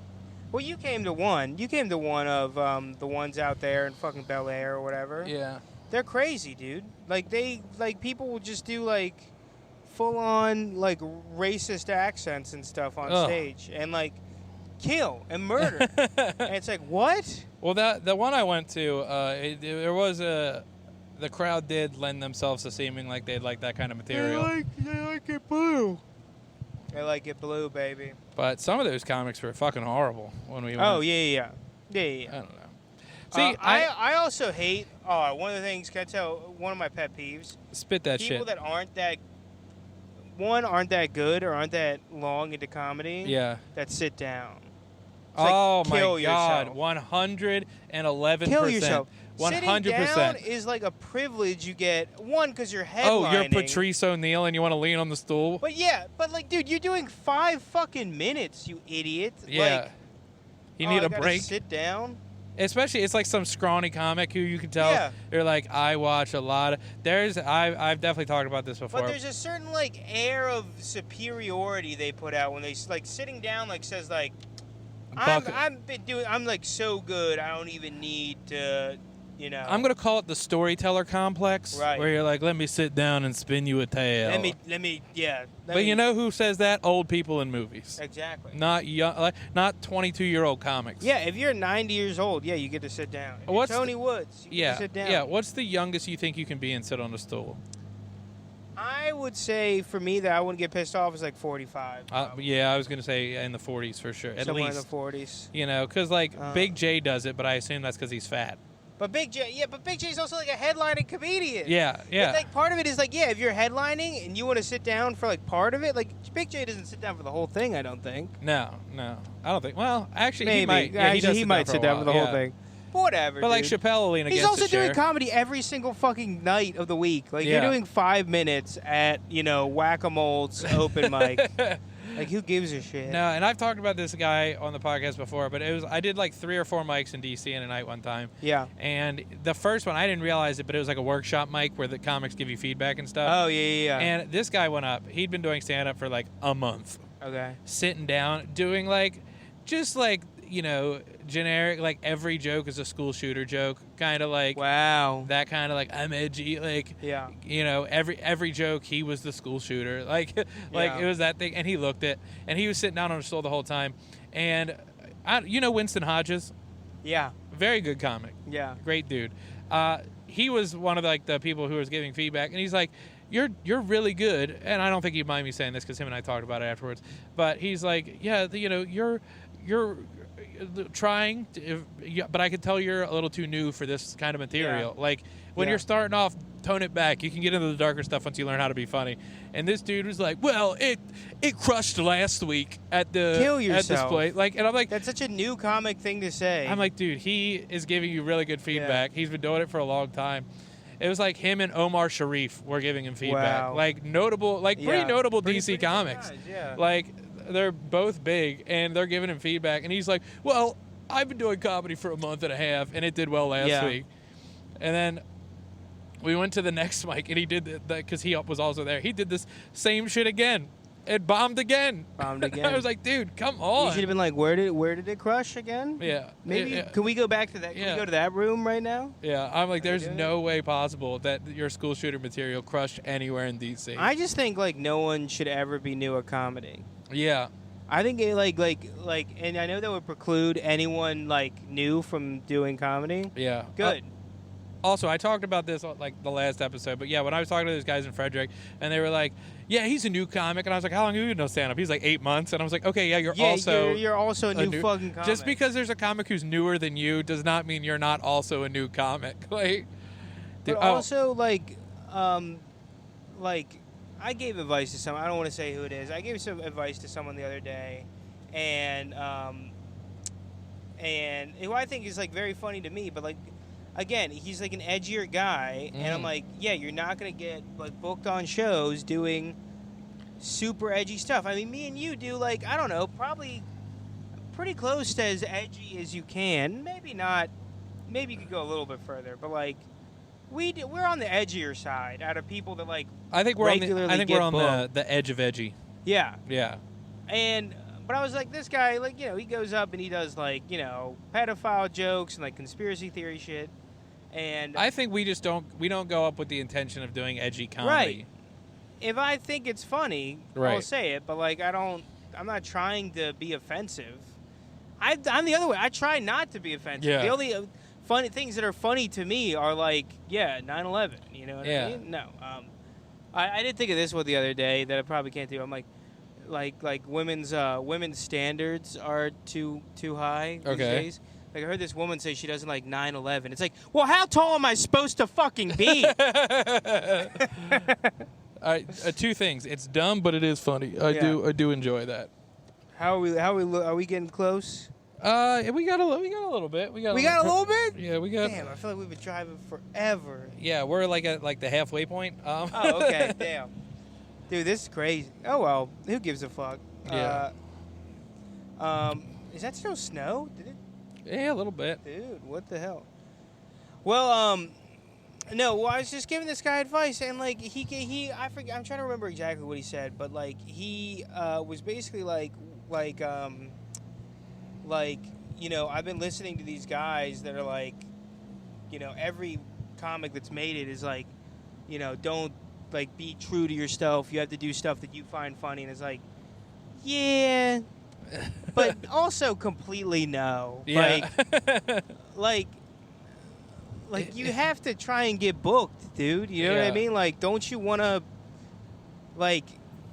S1: Well, you came to one. You came to one of the ones out there in fucking Bel Air or whatever.
S2: Yeah.
S1: They're crazy, dude. Like people will just do like full on like racist accents and stuff on stage and like kill and murder. And it's like, what?
S2: Well, the one I went to, there was the crowd did lend themselves to seeming like they'd like that kind of material.
S1: They like it blue. They like it blue, baby.
S2: But some of those comics were fucking horrible when we went.
S1: Oh, yeah. I don't know.
S2: See,
S1: I also hate, one of the things, can I tell, one of my pet peeves?
S2: Spit that shit.
S1: People that aren't that good or aren't that long into comedy.
S2: Yeah.
S1: That sit down.
S2: Oh my
S1: kill
S2: God,
S1: yourself.
S2: 111%.
S1: Kill yourself.
S2: 100%.
S1: Sitting down is like a privilege you get. One, because you're headlining.
S2: Oh, you're Patrice O'Neal and you want to lean on the stool?
S1: But yeah, like, dude, you're doing 5 fucking minutes, you idiot.
S2: Yeah.
S1: Like,
S2: you need
S1: I
S2: a
S1: gotta
S2: break.
S1: Sit down.
S2: Especially, it's like some scrawny comic who you can tell they're like, I watch a lot of. I've definitely talked about this before.
S1: But there's a certain like air of superiority they put out when they like sitting down like says like, I'm like so good I don't even need to. You know,
S2: I'm gonna call it the storyteller complex,
S1: right?
S2: Where you're like, let me sit down and spin you a tale.
S1: But
S2: you know who says that? Old people in movies.
S1: Exactly.
S2: Not young, not 22-year-old comics.
S1: Yeah, if you're 90 years old, you get to sit down. If Tony Woods, you get to sit down.
S2: Yeah. What's the youngest you think you can be and sit on a stool?
S1: I would say for me that I wouldn't get pissed off is like 45.
S2: Yeah, I was gonna say in the 40s for sure. At
S1: Somewhere
S2: least
S1: in the 40s.
S2: You know, because like Big J does it, but I assume that's because he's fat.
S1: But Big J's also like a headlining comedian.
S2: Yeah.
S1: But like part of it is like, if you're headlining and you want to sit down for like part of it, like Big J doesn't sit down for the whole thing, I don't think.
S2: No, I don't think. Well, actually,
S1: maybe.
S2: he might. Yeah,
S1: he might sit down for the whole thing. But whatever.
S2: But like Chappelle will lean against
S1: He's also doing
S2: chair.
S1: comedy every single fucking night of the week. Like you're doing 5 minutes at Whack-A-Mole's open mic. Like, who gives a shit?
S2: No, and I've talked about this guy on the podcast before, but I did like 3 or 4 mics in D.C. in a night one time.
S1: Yeah.
S2: And the first one, I didn't realize it, but it was like a workshop mic where the comics give you feedback and stuff.
S1: Oh, yeah.
S2: And this guy went up. He'd been doing stand-up for like a month.
S1: Okay.
S2: Sitting down, doing like, just like, generic, like every joke is a school shooter joke. Kind of like,
S1: wow,
S2: that kind of like, I'm edgy. Like, every joke, he was the school shooter. Like, it was that thing. And he looked it. And he was sitting down on a stool the whole time. And, Winston Hodges?
S1: Yeah.
S2: Very good comic.
S1: Yeah.
S2: Great dude. He was one of like the people who was giving feedback. And he's like, you're really good. And I don't think he'd mind me saying this because him and I talked about it afterwards. But he's like, you're trying to, but I can tell you're a little too new for this kind of material. Like when you're starting off, tone it back. You can get into the darker stuff once you learn how to be funny. And this dude was like, well, it crushed last week at this point. Like, and I'm like,
S1: that's such a new comic thing to say.
S2: I'm like, dude, he is giving you really good feedback. He's been doing it for a long time. It was like him and Omar Sharif were giving him feedback.
S1: Wow.
S2: Like notable, like pretty notable DC comics.
S1: Guys,
S2: Like, they're both big, and they're giving him feedback. And he's like, well, I've been doing comedy for a month and a half, and it did well last week. And then we went to the next mic, and he did that because he was also there. He did this same shit again. It bombed again. I was like, dude, come on.
S1: You should have been like, where did it crush again?
S2: Yeah.
S1: Maybe, can we go back to that? Can we go to that room right now?
S2: Yeah, I'm like, there's no way possible that your school shooter material crushed anywhere in D.C.
S1: I just think, like, no one should ever be new at comedy.
S2: Yeah.
S1: I think it like, and I know that would preclude anyone like new from doing comedy.
S2: Yeah.
S1: Good.
S2: Also, I talked about this like the last episode, but when I was talking to those guys in Frederick, and they were like, "Yeah, he's a new comic," and I was like, "How long have you been doing stand-up?" He's like 8 months, and I was like, "Okay, yeah, you're also
S1: a new fucking comic."
S2: Just because there's a comic who's newer than you does not mean you're not also a new comic. Like,
S1: but also like I gave advice to someone. I don't want to say who it is. I gave some advice to someone the other day, and who I think is like very funny to me, but like. Again, he's like an edgier guy, and I'm like, you're not gonna get like booked on shows doing super edgy stuff. I mean, me and you do like, I don't know, probably pretty close to as edgy as you can. Maybe not. Maybe you could go a little bit further, but like we're on the edgier side out of people that like.
S2: I think we're on the edge of edgy.
S1: Yeah.
S2: Yeah.
S1: But I was like, this guy, like, he goes up and he does like, pedophile jokes and like conspiracy theory shit. And
S2: I think we don't go up with the intention of doing edgy comedy.
S1: Right. If I think it's funny, I'll say it, but like I'm not trying to be offensive. I'm the other way. I try not to be offensive.
S2: Yeah.
S1: The only funny things that are funny to me are like, 9/11, you know what I mean? No. I did think of this one the other day that I probably can't do. I'm like women's standards are too high these days. Like, I heard this woman say she doesn't like 9/11. It's like, well, how tall am I supposed to fucking be?
S2: Two things. It's dumb, but it is funny. I do enjoy that.
S1: Are we getting close?
S2: We got a little bit. We got
S1: a little bit.
S2: Yeah, we got.
S1: Damn, I feel like we've been driving forever.
S2: Yeah, we're like at the halfway point.
S1: Oh, okay. Damn. Dude, this is crazy. Oh well, who gives a fuck?
S2: Yeah.
S1: Is that still snow? Did it?
S2: Yeah, a little bit.
S1: Dude, what the hell? Well, no. Well, I was just giving this guy advice, and like I forget. I'm trying to remember exactly what he said, but like he was basically like you know, I've been listening to these guys that are like, you know, every comic that's made it is like, you know, don't like be true to yourself. You have to do stuff that you find funny, and it's like, yeah, but also completely no.
S2: Yeah.
S1: Like you have to try and get booked, dude. You know what I mean? Like, don't you want to, like,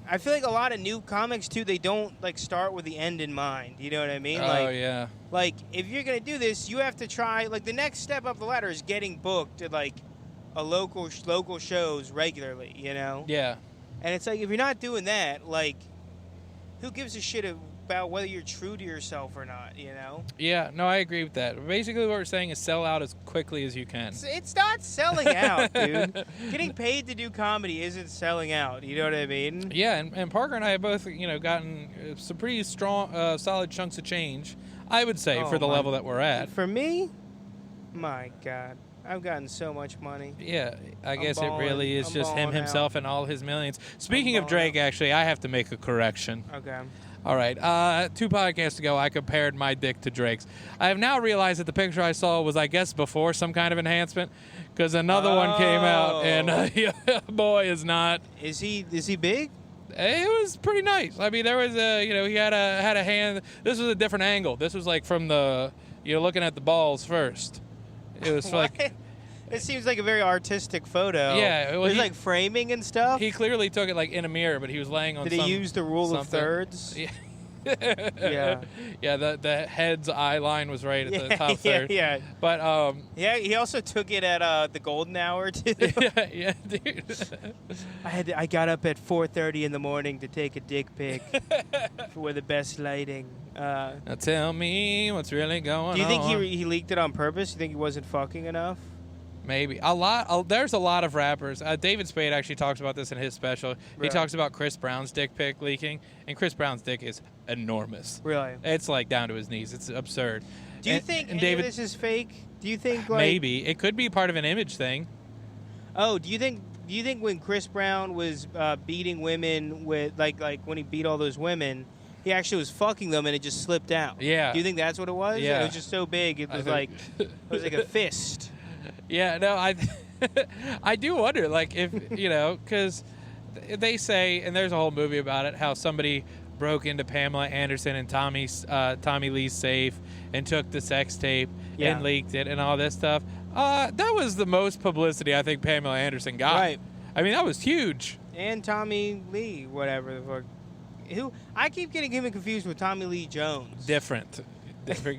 S1: I feel like a lot of new comics, too, they don't, like, start with the end in mind. You know what I mean?
S2: Oh, yeah.
S1: Like, if you're going to do this, you have to try, like, the next step up the ladder is getting booked at, like, a local shows regularly, you know?
S2: Yeah.
S1: And it's like, if you're not doing that, like, who gives a shit about whether you're true to yourself or not, you know?
S2: Yeah, no, I agree with that. Basically, what we're saying is sell out as quickly as you can.
S1: It's not selling out, dude. Getting paid to do comedy isn't selling out. You know what I mean?
S2: Yeah, and Parker and I have both, you know, gotten some pretty strong, solid chunks of change, I would say, for the level that we're at.
S1: For me, my God, I've gotten so much money.
S2: Yeah, I guess it really is just him himself and all his millions. Speaking of Drake, actually, I have to make a correction.
S1: Okay.
S2: All right. 2 podcasts ago, I compared my dick to Drake's. I have now realized that the picture I saw was, I guess, before some kind of enhancement, because another one came out, and boy, is not.
S1: Is he big?
S2: It was pretty nice. I mean, there was he had a hand. This was a different angle. This was like from the, looking at the balls first. It was like.
S1: It seems like a very artistic photo.
S2: Yeah,
S1: it was like framing and stuff.
S2: He clearly took it like in a mirror, but he was laying on.
S1: Did he use the rule of thirds?
S2: Yeah.
S1: Yeah.
S2: Yeah. The head's eye line was right at the top third.
S1: Yeah.
S2: But
S1: yeah, he also took it at the golden hour too.
S2: Yeah, dude.
S1: I got up at 4:30 in the morning to take a dick pic for the best lighting.
S2: Now tell me what's really going on.
S1: Do you think he leaked it on purpose? Do you think he wasn't fucking enough?
S2: Maybe. There's a lot of rappers. David Spade actually talks about this in his special. Right. He talks about Chris Brown's dick pic leaking, and Chris Brown's dick is enormous.
S1: Really?
S2: It's like down to his knees. It's absurd.
S1: Do you think any of this is fake? Do you think like
S2: maybe it could be part of an image thing?
S1: Oh, do you think when Chris Brown was beating women with like when he beat all those women, he actually was fucking them and it just slipped out?
S2: Yeah.
S1: Do you think that's what it was?
S2: Yeah.
S1: It was just so big. It was like a fist.
S2: Yeah, no, I do wonder, like, if, because they say, and there's a whole movie about it, how somebody broke into Pamela Anderson and Tommy Lee's safe and took the sex tape and leaked it and all this stuff. That was the most publicity I think Pamela Anderson got.
S1: Right.
S2: I mean, that was huge.
S1: And Tommy Lee, whatever the fuck. Who I keep getting him confused with Tommy Lee Jones.
S2: Different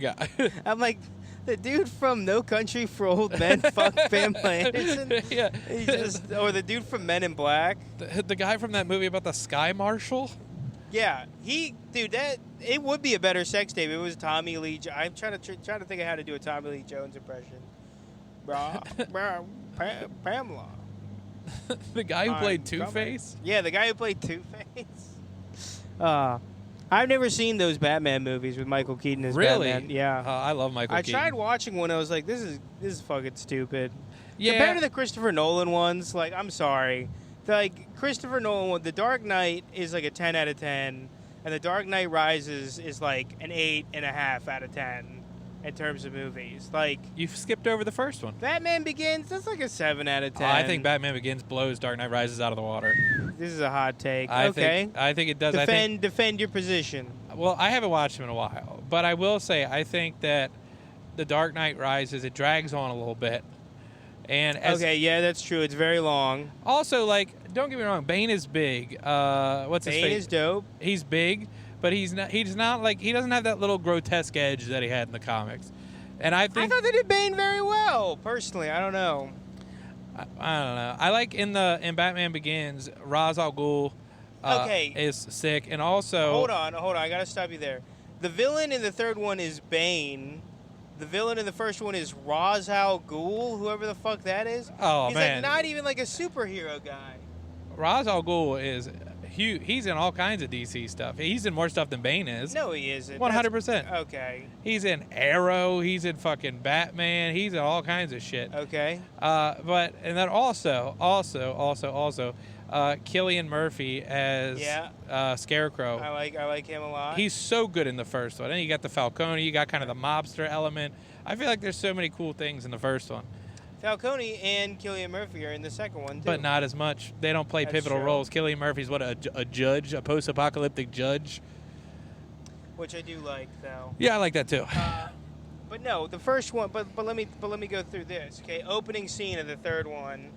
S2: guy.
S1: I'm like, the dude from No Country for Old Men fucked Pamela Anderson.
S2: Yeah.
S1: Or the dude from Men in Black.
S2: The guy from that movie about the Sky Marshal.
S1: Yeah, it would be a better sex tape. It was Tommy Lee. I'm trying to think of how to do a Tommy Lee Jones impression. Pamela.
S2: The guy who played Two-Face?
S1: Yeah, the guy who played Two-Face. I've never seen those Batman movies with Michael Keaton as Batman. Yeah.
S2: I love Michael Keaton.
S1: I tried watching one. I was like, this is fucking stupid.
S2: Yeah.
S1: Compared to the Christopher Nolan ones, like, I'm sorry. Like, Christopher Nolan one, The Dark Knight is like a 10 out of 10, and The Dark Knight Rises is like an 8.5 out of 10 in terms of movies. Like,
S2: you skipped over the first one.
S1: Batman Begins, that's like a 7 out of 10.
S2: I think Batman Begins blows Dark Knight Rises out of the water.
S1: This is a hot take.
S2: I
S1: think
S2: it does.
S1: Defend your position.
S2: Well, I haven't watched him in a while, but I will say I think that The Dark Knight Rises, it drags on a little bit. And
S1: yeah, that's true. It's very long.
S2: Also, like, don't get me wrong, Bane is big. What's his face?
S1: Bane is dope.
S2: He's big, but he doesn't have that little grotesque edge that he had in the comics. And I thought
S1: they did Bane very well, personally. I don't know.
S2: I don't know. I like in Batman Begins, Ra's al Ghul is sick, and also
S1: hold on. I gotta stop you there. The villain in the third one is Bane. The villain in the first one is Ra's al Ghul, whoever the fuck that is.
S2: Oh,
S1: He's
S2: man.
S1: like not even like a superhero guy.
S2: Ra's al Ghul is huge. He's in all kinds of DC stuff. He's in more stuff than Bane is.
S1: No, he isn't.
S2: 100%.
S1: Okay. He's
S2: in Arrow. He's in fucking Batman. He's in all kinds of shit.
S1: Okay.
S2: But and then also, Cillian Murphy as Scarecrow.
S1: I like him a lot.
S2: He's so good in the first one. And you got the Falcone. You got kind of the mobster element. I feel like there's so many cool things in the first one.
S1: Falcone and Cillian Murphy are in the second one, too.
S2: But not as much. They don't play pivotal roles. Cillian Murphy's a judge, a post-apocalyptic judge.
S1: Which I do like, though.
S2: Yeah, I like that, too.
S1: But no, the first one, but let me go through this, okay? Opening scene of the third one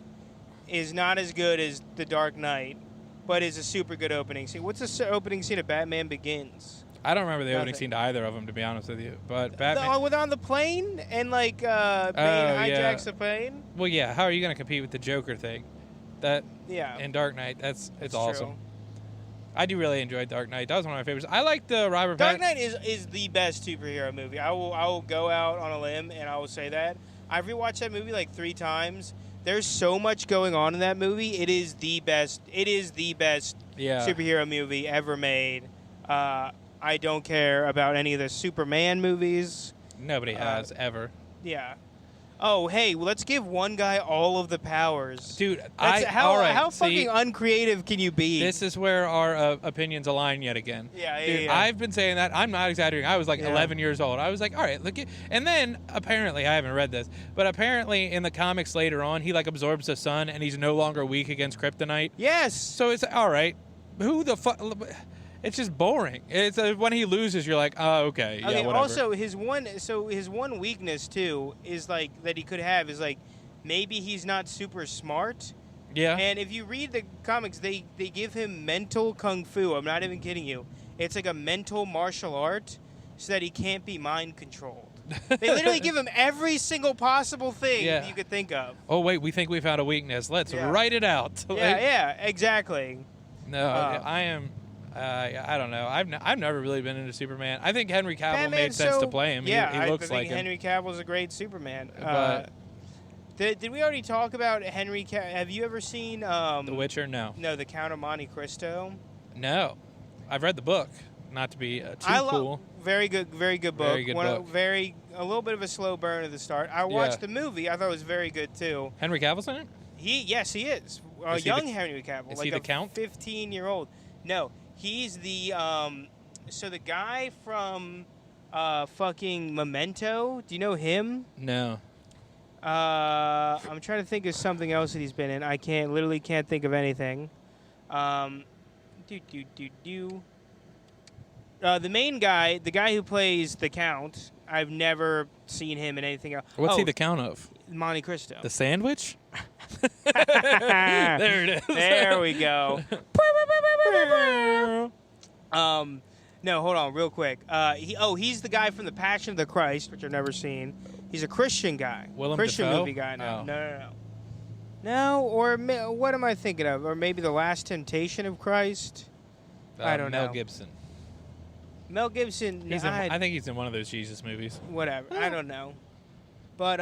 S1: is not as good as The Dark Knight, but is a super good opening scene. What's the opening scene of Batman Begins?
S2: I don't remember the opening scene to either of them, to be honest with you. But Batman...
S1: With on the plane and, like, Bane hijacks the plane?
S2: Well, yeah. How are you going to compete with the Joker thing? In Dark Knight, it's awesome. True. I do really enjoy Dark Knight. That was one of my favorites. I like the Robert
S1: Dark Knight is the best superhero movie. I will go out on a limb and I will say that. I've rewatched that movie like 3 times. There's so much going on in that movie. It is the best. It is the best superhero movie ever made. I don't care about any of the Superman movies.
S2: Nobody has ever.
S1: Yeah. Oh, hey, let's give one guy all of the powers.
S2: Dude,
S1: how fucking uncreative can you be?
S2: This is where our opinions align yet again.
S1: Yeah.
S2: I've been saying that. I'm not exaggerating. I was like 11 years old. I was like, all right, look at... And then, apparently, I haven't read this, but apparently in the comics later on, he like absorbs the sun and he's no longer weak against kryptonite.
S1: Yes!
S2: So it's, all right, who the fuck... It's just boring. It's when he loses, you're like, oh, okay, yeah, whatever.
S1: Also, his one weakness too is like that he could have is like maybe he's not super smart.
S2: Yeah.
S1: And if you read the comics, they give him mental kung fu. I'm not even kidding you. It's like a mental martial art, so that he can't be mind controlled. They literally give him every single possible thing you could think of.
S2: Oh wait, we think we found a weakness. Let's write it out.
S1: Yeah, exactly.
S2: No, I am. I don't know. I've never really been into Superman. I think Henry Cavill made sense to play him.
S1: Yeah,
S2: he looks like him.
S1: Henry Cavill's a great Superman.
S2: But
S1: did we already talk about Henry Cavill? Have you ever seen
S2: The Witcher? No.
S1: No, The Count of Monte Cristo.
S2: No, I've read the book. Not to be too cool.
S1: Very good book.
S2: Very good book.
S1: A little bit of a slow burn at the start. I watched the movie. I thought it was very good too.
S2: Henry Cavill's in it?
S1: Yes, he is. Young Henry Cavill.
S2: Is he the Count?
S1: 15-year-old. No. He's the so the guy from fucking Memento. Do you know him?
S2: No.
S1: I'm trying to think of something else that he's been in. I literally can't think of anything. The main guy, the guy who plays the Count, I've never seen him in anything else.
S2: What's he the Count of?
S1: Monte Cristo.
S2: The sandwich? There it is.
S1: There we go. No, hold on, real quick. He's the guy from The Passion of the Christ, which I've never seen. He's a Christian guy.
S2: Christian
S1: Dafoe? Movie guy now.
S2: Oh.
S1: No, or what am I thinking of? Or maybe The Last Temptation of Christ? I don't know.
S2: Mel Gibson.
S1: Mel Gibson.
S2: I think he's in one of those Jesus movies.
S1: Whatever. I don't know. But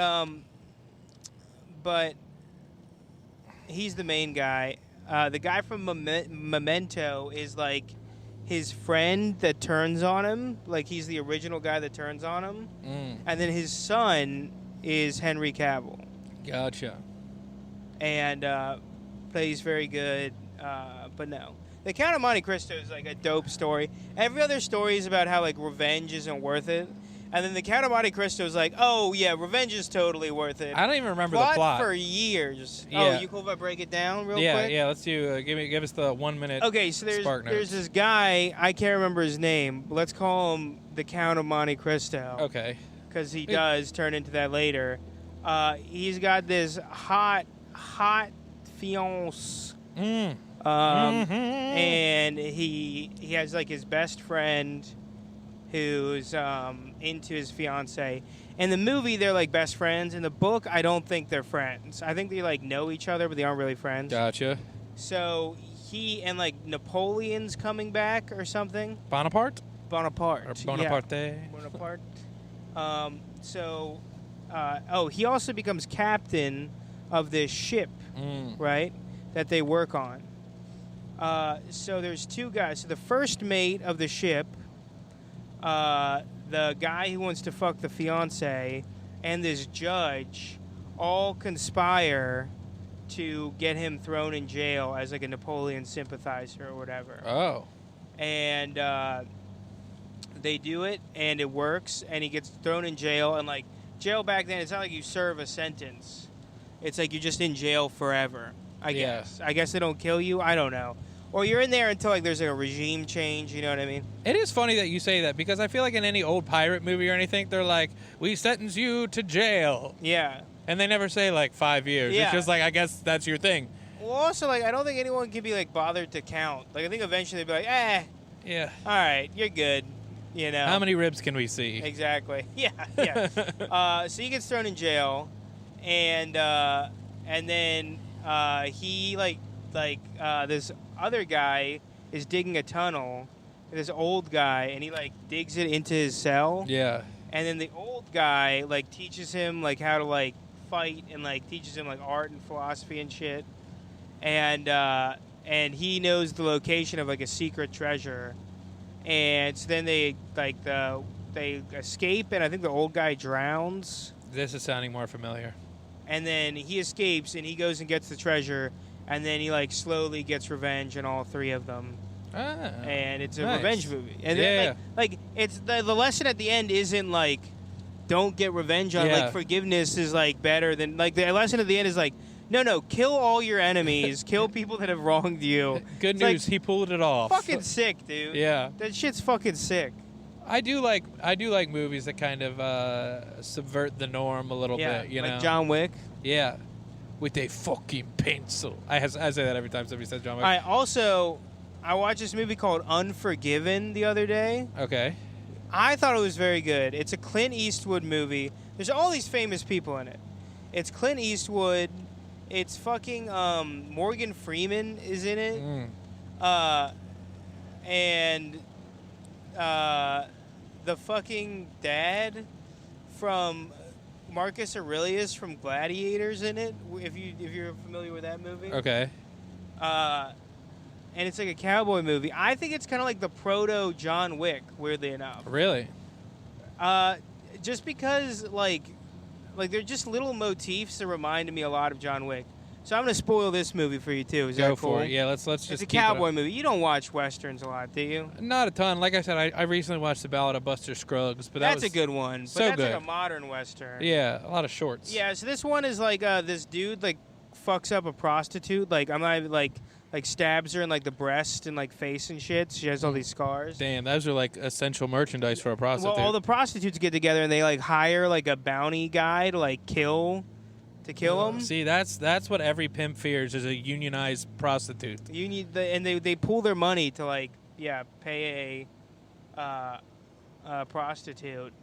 S1: he's the main guy. The guy from Memento is like his friend that turns on him. Like he's the original guy that turns on him. And then his son is Henry Cavill.
S2: Gotcha.
S1: And plays very good. But no. The Count of Monte Cristo is like a dope story. Every other story is about how like revenge isn't worth it. And then The Count of Monte Cristo is like, oh, yeah, revenge is totally worth it.
S2: I don't even remember the plot.
S1: For years.
S2: Yeah.
S1: Oh, you cool if I break it down real quick?
S2: Yeah, let's do, give us the 1 minute
S1: Okay, so there's this guy, I can't remember his name, but let's call him The Count of Monte Cristo.
S2: Okay.
S1: Because he does turn into that later. He's got this hot fiancé. And he has like his best friend who's into his fiance. In the movie, they're like best friends. In the book, I don't think they're friends. I think they like know each other, but they aren't really friends.
S2: Gotcha.
S1: So he and like Napoleon's coming back or something.
S2: Bonaparte?
S1: Bonaparte.
S2: Or Bonaparte.
S1: Yeah. Bonaparte. He also becomes captain of this ship, right, that they work on. So there's two guys. So the first mate of the ship, the guy who wants to fuck the fiance, and this judge all conspire to get him thrown in jail as like a Napoleon sympathizer or whatever.
S2: Oh.
S1: And they do it, and it works, and he gets thrown in jail. And like jail back then, it's not like you serve a sentence. It's like you're just in jail forever, I guess. I guess they don't kill you. I don't know. Or you're in there until like there's like a regime change. You know what I mean?
S2: It is funny that you say that because I feel like in any old pirate movie or anything, they're like, we sentence you to jail.
S1: Yeah.
S2: And they never say like 5 years.
S1: Yeah.
S2: It's just like, I guess that's your thing.
S1: Well, also, like, I don't think anyone can be like bothered to count. Like, I think eventually they'd be like,
S2: Yeah.
S1: All right, you're good. You know.
S2: How many ribs can we see?
S1: Exactly. Yeah. So he gets thrown in jail, and then he this other guy is digging a tunnel. This old guy, and he like digs it into his cell.
S2: Yeah.
S1: And then the old guy like teaches him like how to like fight and like teaches him like art and philosophy and shit. And he knows the location of like a secret treasure. And so then they escape, and I think the old guy drowns.
S2: This is sounding more familiar.
S1: And then he escapes, and he goes and gets the treasure, and then he like slowly gets revenge on all three of them. And it's a revenge movie. And then, like it's the lesson at the end isn't like don't get revenge on like forgiveness is like better than like the lesson at the end is like no, kill all your enemies, kill people that have wronged you.
S2: Good news, like, he pulled it off.
S1: Fucking sick, dude.
S2: Yeah.
S1: That shit's fucking sick.
S2: I do like movies that kind of subvert the norm a little bit, you know.
S1: Like John Wick.
S2: Yeah. With a fucking pencil. I say that every time somebody says John Wick.
S1: I watched this movie called Unforgiven the other day.
S2: Okay.
S1: I thought it was very good. It's a Clint Eastwood movie. There's all these famous people in it. It's Clint Eastwood. It's fucking Morgan Freeman is in it. And the fucking dad from Marcus Aurelius from Gladiators in it. If you're familiar with that movie.
S2: Okay.
S1: And it's like a cowboy movie. I think it's kind of like the proto John Wick, weirdly enough.
S2: Really?
S1: Just because like they're just little motifs that remind me a lot of John Wick. So I'm gonna spoil this movie for you too. Is that cool?
S2: Go for it. Yeah, let's just.
S1: It's a cowboy movie. You don't watch westerns a lot, do you?
S2: Not a ton. Like I said, I recently watched The Ballad of Buster Scruggs, but
S1: that's a good one. But that's
S2: good.
S1: Like a modern western.
S2: Yeah, a lot of shorts.
S1: Yeah. So this one is like this dude like fucks up a prostitute. Like I'm not like stabs her in like the breast and like face and shit. She has all these scars.
S2: Damn, those are like essential merchandise for a prostitute.
S1: Well, all the prostitutes get together and they like hire like a bounty guy to like kill him.
S2: See, that's what every pimp fears is a unionized prostitute.
S1: And they pool their money to like pay a prostitute.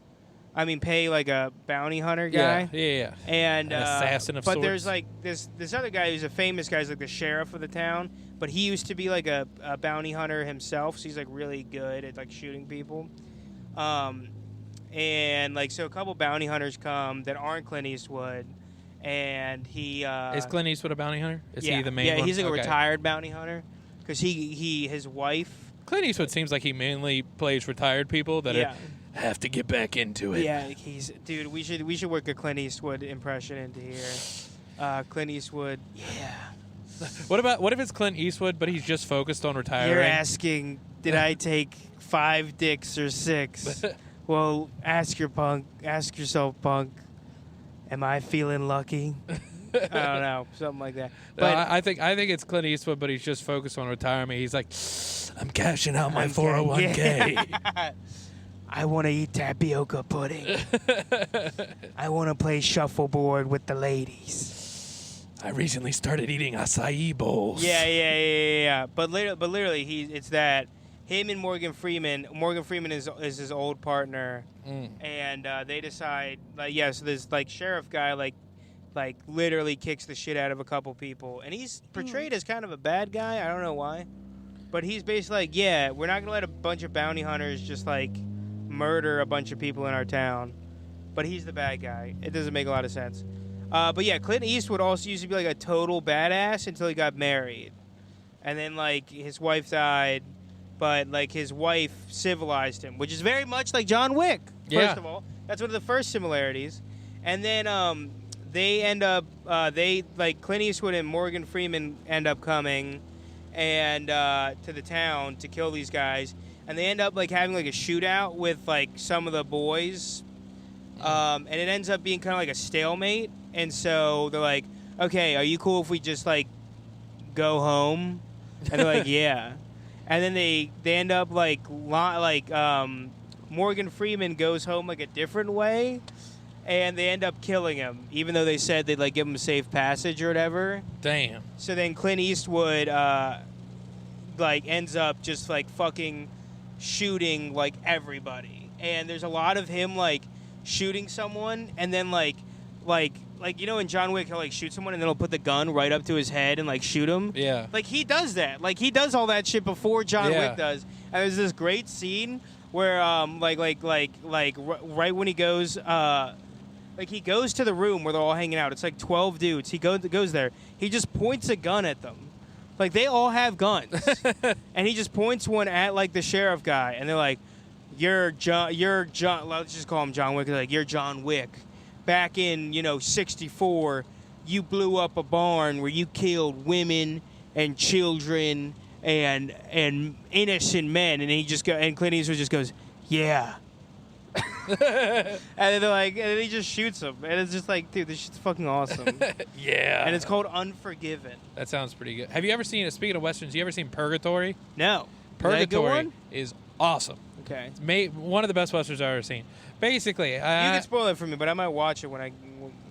S1: I mean, pay like a bounty hunter guy.
S2: Yeah.
S1: And
S2: an assassin of sorts.
S1: But there's like this other guy who's a famous guy. He's like the sheriff of the town. But he used to be like a bounty hunter himself. So he's like really good at like shooting people. And like so a couple bounty hunters come that aren't Clint Eastwood. And he
S2: is Clint Eastwood a bounty hunter? Is he the main one?
S1: Yeah, he's like a retired bounty hunter. Because his wife.
S2: Clint Eastwood seems like he mainly plays retired people that have to get back into it.
S1: Yeah, dude. We should work a Clint Eastwood impression into here. Clint Eastwood. Yeah.
S2: What if it's Clint Eastwood, but he's just focused on retiring?
S1: You're asking, did I take 5 dicks or 6? Well, ask yourself, punk. Am I feeling lucky? I don't know, something like that. But
S2: I think it's Clint Eastwood, but he's just focused on retirement. He's like, I'm cashing out my 401k.
S1: I want to eat tapioca pudding. I want to play shuffleboard with the ladies.
S2: I recently started eating acai bowls.
S1: Yeah. But literally, it's that him and Morgan Freeman. Morgan Freeman is his old partner, and they decide so this like sheriff guy like literally kicks the shit out of a couple people, and he's portrayed as kind of a bad guy. I don't know why. But he's basically like, yeah, we're not going to let a bunch of bounty hunters just, like, murder a bunch of people in our town. But he's the bad guy. It doesn't make a lot of sense. But, yeah, Clint Eastwood also used to be, like, a total badass until he got married. And then, like, his wife died. But, like, his wife civilized him, which is very much like John Wick, first of all. That's one of the first similarities. And then they end up, Clint Eastwood and Morgan Freeman end up coming and to the town to kill these guys. And they end up, like, having, like, a shootout with, like, some of the boys. And it ends up being kind of like a stalemate. And so they're like, okay, are you cool if we just, like, go home? And they're like, yeah. And then they end up, Morgan Freeman goes home, like, a different way. And they end up killing him, even though they said they'd, like, give him a safe passage or whatever.
S2: Damn.
S1: So then Clint Eastwood, ends up just, like, fucking shooting, like, everybody. And there's a lot of him, like, shooting someone, and then, like, you know in John Wick, he'll, like, shoot someone, and then he'll put the gun right up to his head and, like, shoot him?
S2: Yeah.
S1: Like, he does that. Like, he does all that shit before John Wick does. And there's this great scene where, right when he goes, he goes to the room where they're all hanging out. It's, like, 12 dudes. He goes there. He just points a gun at them. Like, they all have guns. And he just points one at, like, the sheriff guy. And they're like, you're John, let's just call him John Wick. They're like, you're John Wick. Back in, 64, you blew up a barn where you killed women and children and innocent men. And and Clint Eastwood just goes, yeah. And then they're like, and then he just shoots him. And it's just like, dude, this shit's fucking awesome.
S2: Yeah.
S1: And it's called Unforgiven.
S2: That sounds pretty good. Have you ever seen, speaking of Westerns, you ever seen Purgatory?
S1: No.
S2: Purgatory is awesome.
S1: Okay.
S2: It's one of the best Westerns I've ever seen. Basically,
S1: you can spoil it for me, but I might watch it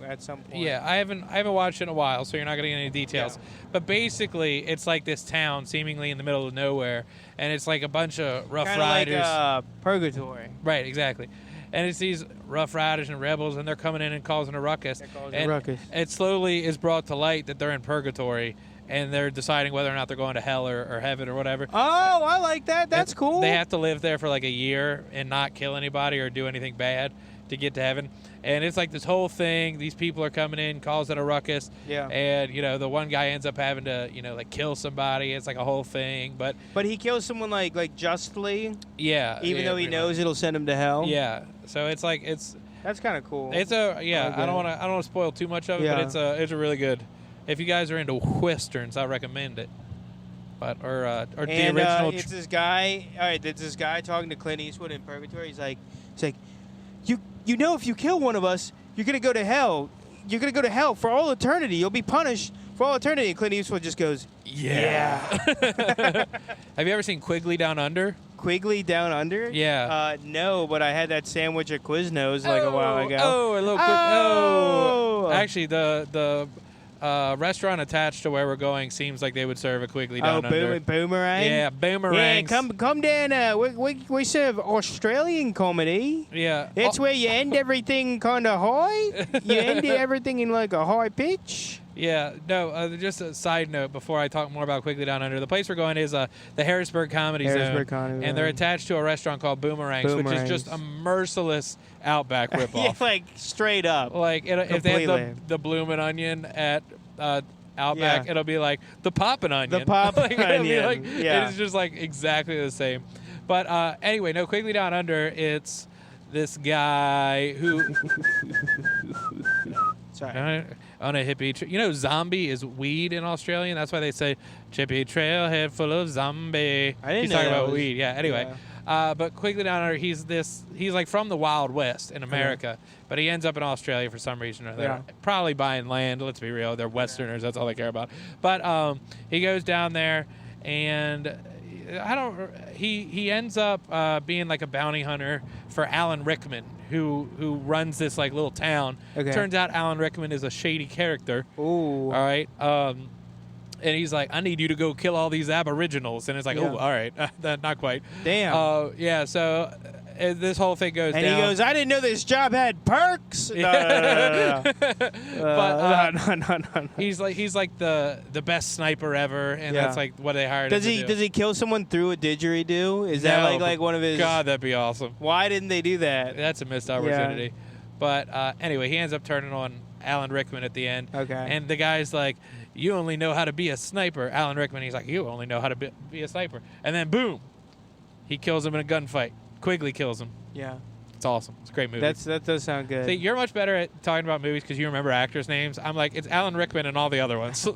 S1: at some point.
S2: Yeah, I haven't watched it in a while, so you're not going to get any details. Yeah. But basically, it's like this town seemingly in the middle of nowhere, and it's like a bunch of rough riders.
S1: Like Purgatory.
S2: Right, exactly. And it's these rough riders and rebels, and they're coming in and causing a ruckus. It slowly is brought to light that they're in purgatory, and they're deciding whether or not they're going to hell or heaven or whatever.
S1: Oh, I like that. That's cool.
S2: They have to live there for like a year and not kill anybody or do anything bad to get to heaven. And it's like this whole thing. These people are coming in, causing a ruckus.
S1: Yeah.
S2: And, the one guy ends up having to, kill somebody. It's like a whole thing. But
S1: he kills someone like justly.
S2: Yeah.
S1: Even though he knows it'll send him to hell.
S2: Yeah. So it's like
S1: that's kind of cool.
S2: I don't want to spoil too much of it, but it's a really good. If you guys are into westerns, I recommend it. But or the original.
S1: It's this guy. All right, there's this guy talking to Clint Eastwood in Purgatory. He's like, if you kill one of us, you're gonna go to hell. You're gonna go to hell for all eternity. You'll be punished for all eternity. And Clint Eastwood just goes, yeah.
S2: Have you ever seen Quigley Down Under?
S1: Quigley Down Under?
S2: Yeah.
S1: No, but I had that sandwich at Quiznos a while ago.
S2: Oh, a little quick. Oh. Actually, the restaurant attached to where we're going seems like they would serve a Quigley Down Under.
S1: Boomerang?
S2: Yeah, boomerangs.
S1: Yeah, come down. We serve Australian comedy.
S2: Yeah.
S1: It's where you end everything kind of high. You end everything in like a high pitch.
S2: Yeah, no, just a side note before I talk more about Quigley Down Under. The place we're going is the Harrisburg Comedy Zone. And they're attached to a restaurant called Boomerangs, which is just a merciless Outback ripoff.
S1: Yeah, like straight up.
S2: Like if they had the Bloomin' Onion at Outback, it'll be like the Poppin' Onion.
S1: The Poppin' Onion.
S2: It's just like exactly the same. But anyway, no, Quigley Down Under, it's this guy who...
S1: Sorry.
S2: On a hippie... zombie is weed in Australian. That's why they say, chippy trailhead full of zombie.
S1: I didn't know
S2: He's talking about
S1: was...
S2: weed. Yeah, anyway. Yeah. But Quigley Down Under, he's like from the Wild West in America, but he ends up in Australia for some reason or other. Probably buying land, let's be real. They're Westerners, that's all they care about. But he goes down there, and he ends up being like a bounty hunter for Alan Rickman, who runs this like little town.
S1: Okay.
S2: Turns out Alan Rickman is a shady character.
S1: Ooh.
S2: All right. And he's like, I need you to go kill all these aboriginals. And it's like, oh, all right. Not quite.
S1: Damn.
S2: Yeah, so this whole thing goes down.
S1: And he goes, I didn't know this job had perks. No.
S2: No. He's like the best sniper ever, and that's like what they hired him to do.
S1: Does he kill someone through a didgeridoo? Is that like one of his?
S2: God, that'd be awesome.
S1: Why didn't they do that?
S2: That's a missed opportunity. Yeah. But anyway, he ends up turning on Alan Rickman at the end.
S1: Okay.
S2: And the guy's like, you only know how to be a sniper. Alan Rickman, he's like, you only know how to be a sniper. And then boom, he kills him in a gunfight. Quigley kills him.
S1: Yeah.
S2: It's awesome. It's a great movie.
S1: That does sound good.
S2: See, you're much better at talking about movies because you remember actors' names. I'm like, it's Alan Rickman and all the other ones.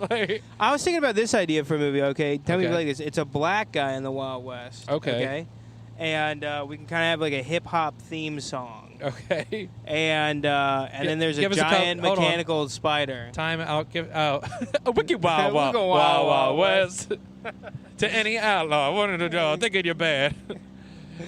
S1: I was thinking about this idea for a movie, okay? Tell me like this. It's a black guy in the Wild West.
S2: Okay.
S1: And we can kind of have like a hip-hop theme song.
S2: Okay.
S1: And then there's a giant mechanical spider.
S2: Time out. A wicked wild, wild west. To any outlaw, wanted to draw, thinking you're bad.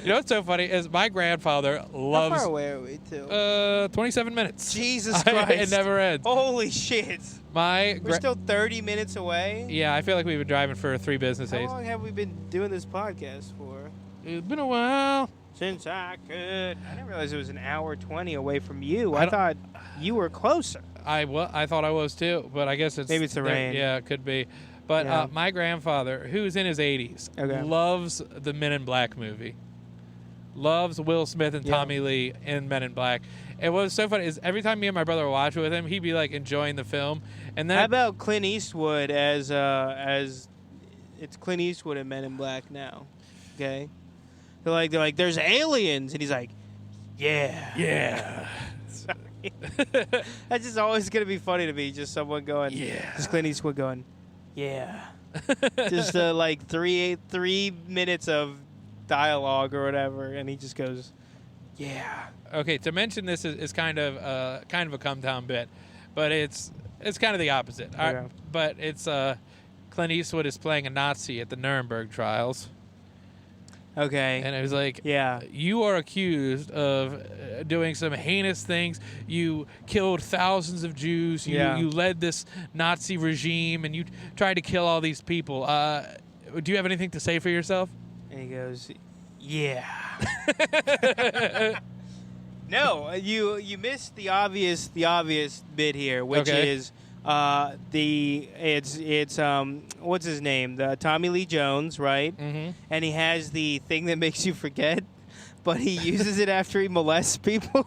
S2: You know what's so funny is my grandfather loves...
S1: How far away are we to?
S2: 27 minutes.
S1: Jesus Christ.
S2: It never ends.
S1: Holy shit. We're still 30 minutes away?
S2: Yeah, I feel like we've been driving for 3 business days.
S1: How long have we been doing this podcast for?
S2: It's been a while.
S1: Since I could. I didn't realize it was an hour 20 away from you. I thought you were closer.
S2: I thought I was too, but I guess it's...
S1: Maybe it's the rain.
S2: Yeah, it could be. But my grandfather, who's in his 80s, loves the Men in Black movie. Loves Will Smith and Tommy Lee in Men in Black. And what was so funny is every time me and my brother would watch it with him, he'd be like enjoying the film. And then
S1: how about Clint Eastwood as it's Clint Eastwood in Men in Black now? Okay, they're like there's aliens, and he's like, yeah. Sorry. That's just always gonna be funny to me. Just someone going, just Clint Eastwood going, yeah. Just like 3 minutes of dialogue or whatever, and he just goes, yeah.
S2: Okay, to mention this is kind of a come down bit, but it's kind of the opposite.
S1: Okay.
S2: But it's Clint Eastwood is playing a Nazi at the Nuremberg trials.
S1: Okay.
S2: And it was like, you are accused of doing some heinous things. You killed thousands of Jews. You led this Nazi regime, and you tried to kill all these people. Do you have anything to say for yourself?
S1: And he goes, yeah. No, you missed the obvious bit here, which is it's what's his name? The Tommy Lee Jones, right?
S2: Mm-hmm.
S1: And he has the thing that makes you forget, but he uses it after he molests people.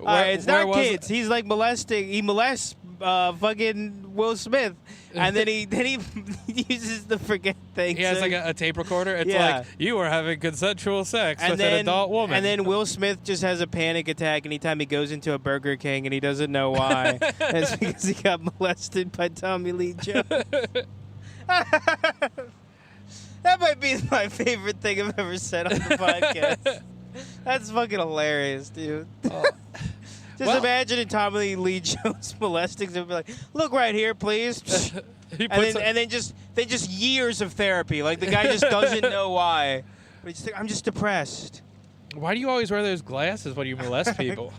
S1: It's not kids. He's like molesting. He molests fucking Will Smith, and then he uses the forget thing.
S2: He has like a tape recorder. It's like, you were having consensual sex with an adult woman.
S1: And then Will Smith just has a panic attack anytime he goes into a Burger King, and he doesn't know why. And it's because he got molested by Tommy Lee Jones. That might be my favorite thing I've ever said on the podcast. That's fucking hilarious, dude. Just imagining Tommy Lee Jones molesting him and be like, look right here, please. and then just years of therapy. Like, the guy just doesn't know why. But he's like, I'm just depressed.
S2: Why do you always wear those glasses when you molest people?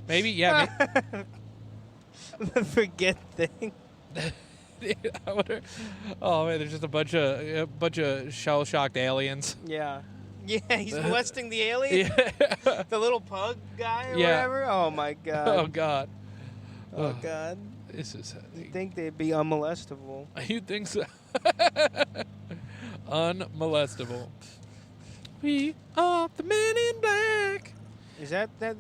S2: Maybe. The
S1: forget thing.
S2: I wonder. Oh man, there's just a bunch of shell-shocked aliens.
S1: Yeah. Yeah, he's molesting the alien?
S2: Yeah.
S1: The little pug guy or whatever? Oh, my God.
S2: Oh, God.
S1: Oh, God.
S2: This is...
S1: You'd think they'd be unmolestable.
S2: You'd think so. Unmolestable. We are the Men in Black.
S1: Is that... Did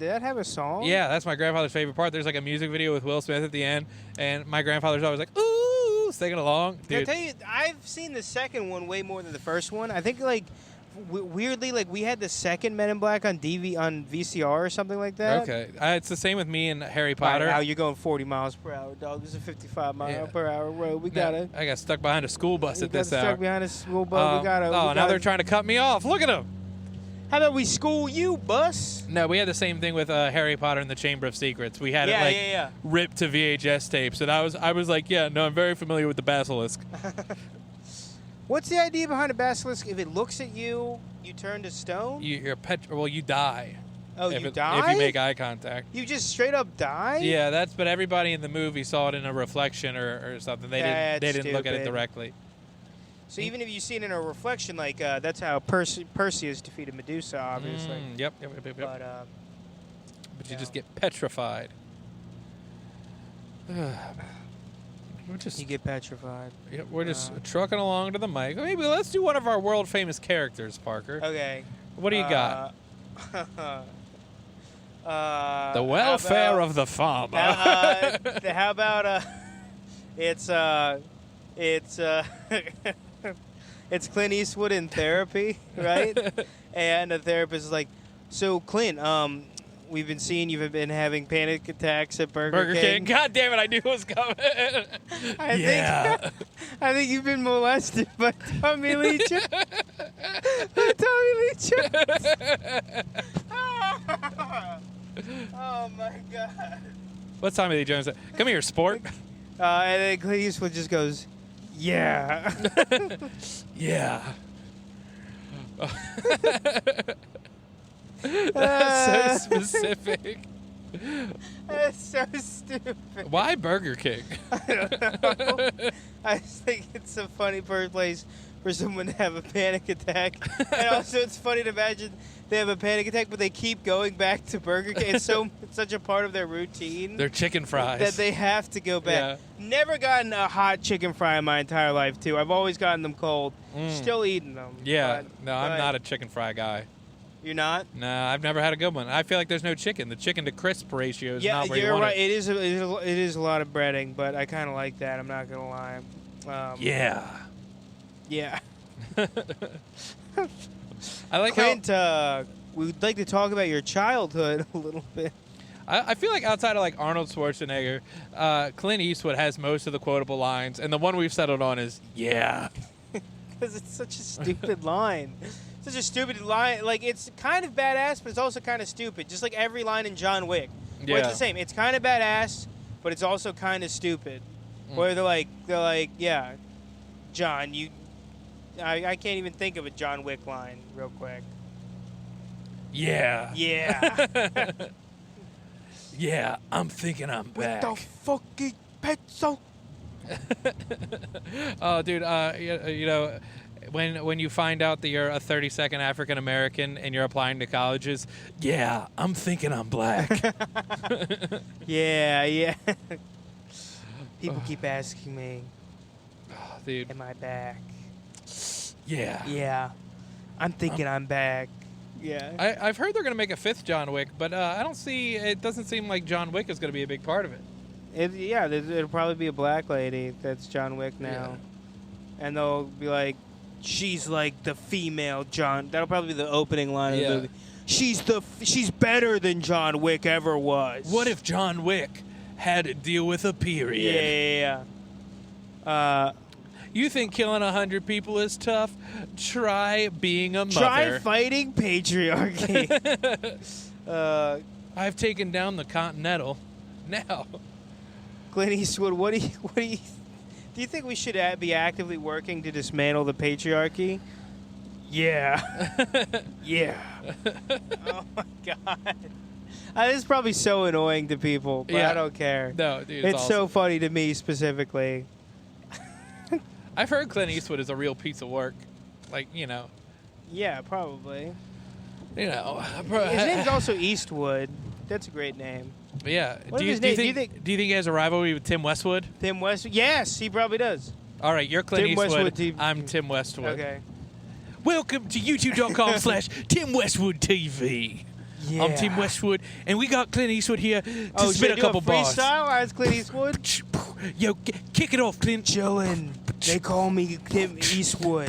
S1: that have a song?
S2: Yeah, that's my grandfather's favorite part. There's like a music video with Will Smith at the end, and my grandfather's always like, ooh, singing along. Dude.
S1: I tell you, I've seen the second one way more than the first one. I think, like... weirdly, like, we had the second Men in Black on VCR or something like that.
S2: Okay. It's the same with me and Harry Potter.
S1: Now you're going 40 miles per hour, dog. This is a 55 mile per hour road. We got it.
S2: I got stuck behind a school bus at this hour.
S1: Stuck behind a school bus. We got it.
S2: Oh, now they're trying to cut me off. Look at them.
S1: How about we school you, bus?
S2: No, we had the same thing with Harry Potter and the Chamber of Secrets. We had it ripped to VHS tapes, and I was like, I'm very familiar with the basilisk.
S1: What's the idea behind a basilisk? If it looks at you, you turn to stone?
S2: You die.
S1: Oh,
S2: if
S1: you
S2: If
S1: die?
S2: you make eye contact.
S1: You just straight up die?
S2: Yeah, but everybody in the movie saw it in a reflection or something. They didn't look at it directly.
S1: So even if you see it in a reflection, like that's how Perseus defeated Medusa, obviously.
S2: Yep.
S1: But
S2: you just get petrified.
S1: You get petrified.
S2: Yeah, we're just trucking along to the mic. Maybe let's do one of our world famous characters, Parker.
S1: Okay.
S2: What do you got? The welfare of the farmer.
S1: How about it's it's Clint Eastwood in therapy, right? And the therapist is like, "So Clint, we've been seeing you've been having panic attacks at Burger King.
S2: God damn it! I knew it was coming.
S1: I think you've been molested by Tommy Lee Jones. Tommy Lee Jones. Oh my God.
S2: What's Tommy Lee Jones? Come here, sport.
S1: And then Clint Eastwood just goes, "Yeah."
S2: Yeah. That's so specific.
S1: That's so stupid.
S2: Why Burger King?
S1: I don't know. I just think it's a funny place for someone to have a panic attack. And also it's funny to imagine they have a panic attack, but they keep going back to Burger King. It's such a part of their routine.
S2: Their chicken fries.
S1: That they have to go back.
S2: Yeah.
S1: Never gotten a hot chicken fry in my entire life, too. I've always gotten them cold. Still eating them.
S2: Yeah. No, I'm not a chicken fry guy.
S1: You're not?
S2: No, I've never had a good one. I feel like there's no chicken. The chicken to crisp ratio is not where you want
S1: right.
S2: it.
S1: It is a lot of breading, but I kind of like that. I'm not gonna lie.
S2: Yeah.
S1: Yeah.
S2: I like
S1: Clint, we'd like to talk about your childhood a little bit.
S2: I feel like outside of like Arnold Schwarzenegger, Clint Eastwood has most of the quotable lines, and the one we've settled on is "yeah."
S1: Because it's such a stupid line. Such a stupid line. Like, it's kind of badass, but it's also kind of stupid. Just like every line in John Wick. Where it's the same. It's kind of badass, but it's also kind of stupid. Where they're like, yeah, John, I can't even think of a John Wick line real quick.
S2: Yeah.
S1: Yeah.
S2: Yeah, I'm thinking I'm back.
S1: With the fucking pencil.
S2: Oh, dude, you know, when you find out that you're a 32nd African American and you're applying to colleges, yeah, I'm thinking I'm black.
S1: Yeah. People keep asking me,
S2: dude,
S1: am I back?
S2: Yeah.
S1: Yeah. I'm thinking I'm back. Yeah.
S2: I've heard they're going to make a 5th John Wick, but it doesn't seem like John Wick is going to be a big part of it.
S1: It'll probably be a black lady that's John Wick now. Yeah. And they'll be like, she's like the female John. That'll probably be the opening line of the movie. She's better than John Wick ever was.
S2: What if John Wick had to deal with a period?
S1: Yeah.
S2: You think killing 100 people is tough? Try being a mother.
S1: Try fighting patriarchy.
S2: I've taken down the Continental. Now,
S1: Clint Eastwood, what do you think we should be actively working to dismantle the patriarchy? Yeah. Yeah. Oh my God. This is probably so annoying to people, but I don't care.
S2: No, dude,
S1: it's
S2: awesome.
S1: so funny to me specifically.
S2: I've heard Clint Eastwood is a real piece of work. Like, you know.
S1: Yeah, probably.
S2: You know.
S1: His name's also Eastwood. That's a great name.
S2: Yeah. Do you think he has a rivalry with Tim Westwood?
S1: Tim Westwood? Yes, he probably does.
S2: All right, you're Clint
S1: Tim
S2: Eastwood.
S1: Westwood
S2: I'm Tim Westwood.
S1: Okay.
S2: Welcome to youtube.com/Tim Westwood TV.
S1: Yeah.
S2: I'm Tim Westwood, and we got Clint Eastwood here to spit a couple
S1: bars.
S2: freestyle?
S1: As Clint Eastwood?
S2: Yo, kick it off, Clint.
S1: Chillin'. They call me Clint Eastwood.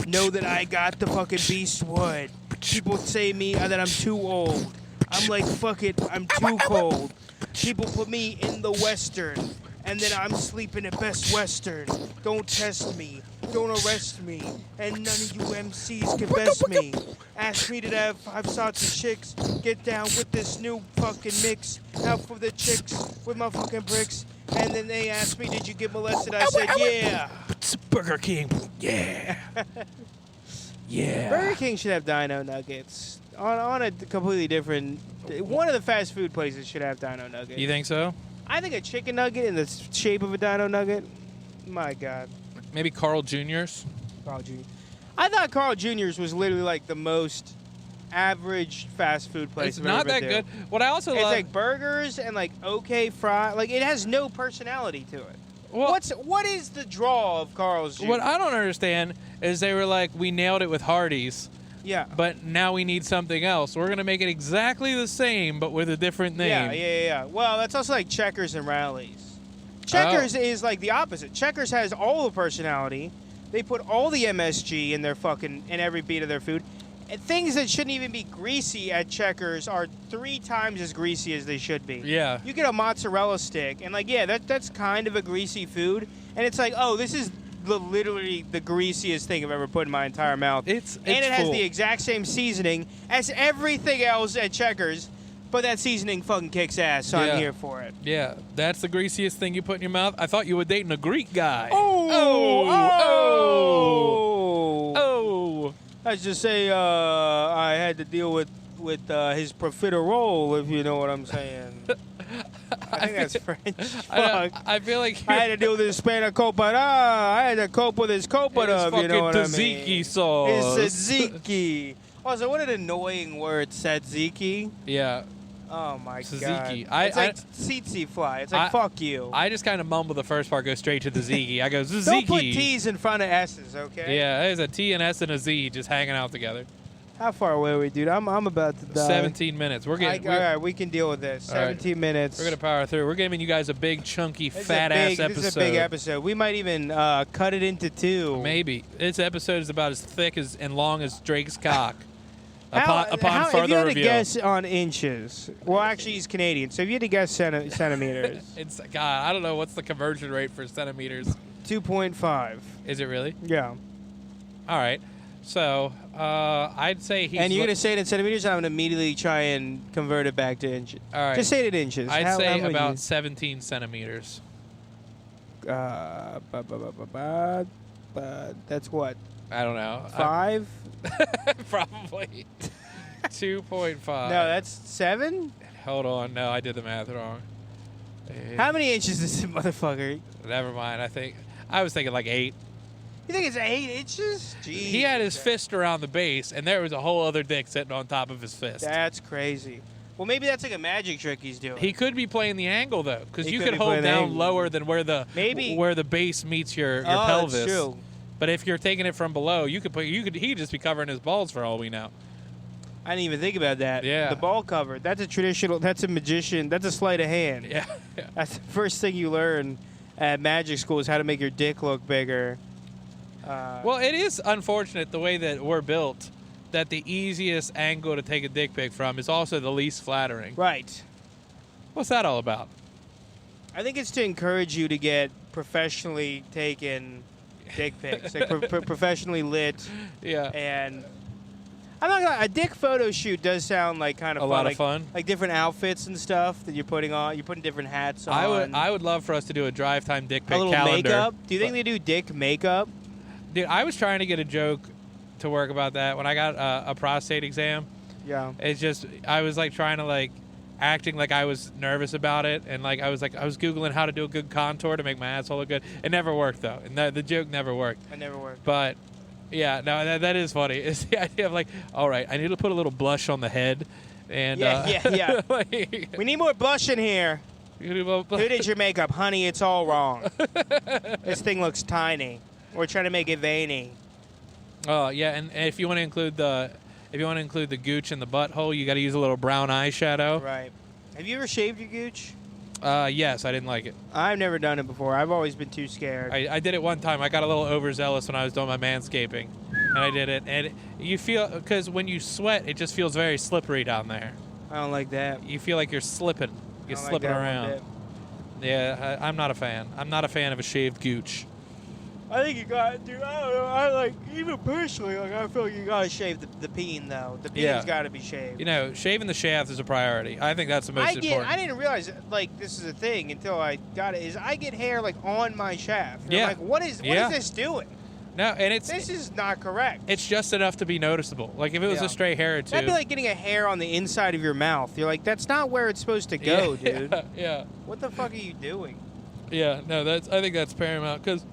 S1: Know that I got the fucking Beastwood. People say that I'm too old. I'm like, fuck it, I'm too cold. People put me in the Western, and then I'm sleeping at Best Western. Don't test me. Don't arrest me. And none of you MCs can best me. Ask me to have 5 shots of chicks. Get down with this new fucking mix. Out for the chicks with my fucking bricks. And then they asked me, did you get molested? I said, yeah.
S2: Burger King. Yeah. Yeah.
S1: Burger King should have dino nuggets. on a completely different. One of the fast food places should have Dino Nuggets.
S2: You think so?
S1: I think a chicken nugget in the shape of a Dino Nugget. My God.
S2: Maybe Carl Jr.'s.
S1: Carl Jr. I thought Carl Jr.'s was literally like the most average fast food place.
S2: It's not that good. What I also love.
S1: It's like burgers and like okay fry. Like it has no personality to it.
S2: Well,
S1: what is the draw of Carl's Jr.?
S2: What I don't understand is they were like, we nailed it with Hardee's.
S1: Yeah.
S2: But now we need something else. We're going to make it exactly the same, but with a different name.
S1: Yeah. Well, that's also like Checkers and Rallies. Checkers is like the opposite. Checkers has all the personality. They put all the MSG in every beat of their food. And things that shouldn't even be greasy at Checkers are 3 times as greasy as they should be.
S2: Yeah.
S1: You get a mozzarella stick, and like, that's kind of a greasy food, and it's like, oh, this is literally the greasiest thing I've ever put in my entire mouth.
S2: It
S1: has the exact same seasoning as everything else at Checkers, but that seasoning fucking kicks ass, so I'm here for it.
S2: Yeah, that's the greasiest thing you put in your mouth. I thought you were dating a Greek guy.
S1: Oh! Let's just say I had to deal with his profiterole, if you know what I'm saying. I think that's French.
S2: I feel like
S1: I had to deal with his spanakopita. I had to cope with his copita, if you know what I mean.
S2: Tzatziki sauce.
S1: It's tzatziki. Also, what an annoying word, tzatziki.
S2: Yeah.
S1: Oh, my
S2: Tzatziki.
S1: God. It's like tsetse fly. It's like, fuck you.
S2: I just kind of mumble the first part, go straight to the ziki. I go, tzatziki.
S1: Don't put T's in front of S's, okay?
S2: Yeah, there's a T, an S, and a Z just hanging out together.
S1: How far away are we, dude? I'm about to die.
S2: 17 minutes. All right,
S1: we can deal with this. 17 minutes.
S2: We're going to power through. We're giving you guys a big, chunky, fat-ass episode.
S1: This is a big episode. We might even cut it into 2.
S2: Maybe. This episode is about as thick and long as Drake's cock.
S1: If you had to guess on inches, well, actually, he's Canadian, so if you had to guess centimeters.
S2: God, I don't know. What's the conversion rate for centimeters?
S1: 2.5.
S2: Is it really?
S1: Yeah.
S2: All right. So, I'd say he's...
S1: And you're going to say it in centimeters, and I'm going to immediately try and convert it back to inches.
S2: All right.
S1: Just say it in inches.
S2: I'd say about 17 centimeters.
S1: That's what?
S2: I don't know.
S1: 5?
S2: Probably. 2.5.
S1: No, that's 7?
S2: Hold on. No, I did the math wrong.
S1: How many inches is this motherfucker?
S2: Never mind. I was thinking like 8.
S1: You think it's 8 inches? Jeez.
S2: He had his fist around the base, and there was a whole other dick sitting on top of his fist.
S1: That's crazy. Well, maybe that's like a magic trick he's doing.
S2: He could be playing the angle, though, because you could hold down lower than where the base meets your pelvis.
S1: That's true.
S2: But if you're taking it from below, he could just be covering his balls for all we know.
S1: I didn't even think about that.
S2: Yeah.
S1: The ball cover. That's a magician. That's a sleight of hand.
S2: Yeah.
S1: That's the first thing you learn at magic school is how to make your dick look bigger.
S2: Well, it is unfortunate the way that we're built that the easiest angle to take a dick pic from is also the least flattering.
S1: Right.
S2: What's that all about?
S1: I think it's to encourage you to get professionally taken dick pics, like professionally lit.
S2: Yeah.
S1: And I'm not gonna. A dick photo shoot does sound like kind of
S2: a lot of fun.
S1: Like different outfits and stuff that you're putting on. You're putting different hats on.
S2: I would love for us to do a drive time dick pic
S1: calendar. A little makeup. Do you think they do dick makeup?
S2: Dude, I was trying to get a joke to work about that when I got a prostate exam.
S1: Yeah.
S2: It's just I was like trying to like acting like I was nervous about it, and like I was Googling how to do a good contour to make my asshole look good. It never worked though, and the joke never worked.
S1: It never worked.
S2: But yeah, no, that is funny. It's the idea of like, all right, I need to put a little blush on the head, and
S1: yeah.
S2: Like,
S1: we need more blush in here. Who did your makeup, honey? It's all wrong. This thing looks tiny. We're trying to make it veiny.
S2: Oh yeah, and if you want to include the gooch in the butthole, you got to use a little brown eyeshadow.
S1: Right. Have you ever shaved your gooch?
S2: Yes, I didn't like it.
S1: I've never done it before. I've always been too scared.
S2: I did it one time. I got a little overzealous when I was doing my manscaping, and I did it. And you feel, because when you sweat, it just feels very slippery down there.
S1: I don't like that.
S2: You feel like you're slipping. You're slipping around. Yeah, I'm not a fan. I'm not a fan of a shaved gooch.
S1: I think you got, dude. I don't know. I like, even personally, like I feel like you gotta shave the peen though. The peen's got to be shaved.
S2: You know, shaving the shaft is a priority. I think that's the most important.
S1: I didn't realize like this is a thing until I got it. Is I get hair like on my shaft. And I'm like, what is this doing?
S2: No, and
S1: this is not correct.
S2: It's just enough to be noticeable. Like if it was a stray hair or two.
S1: That'd be like getting a hair on the inside of your mouth. You're like, that's not where it's supposed to go, dude.
S2: Yeah.
S1: What the fuck are you doing?
S2: Yeah, no, I think that's paramount because,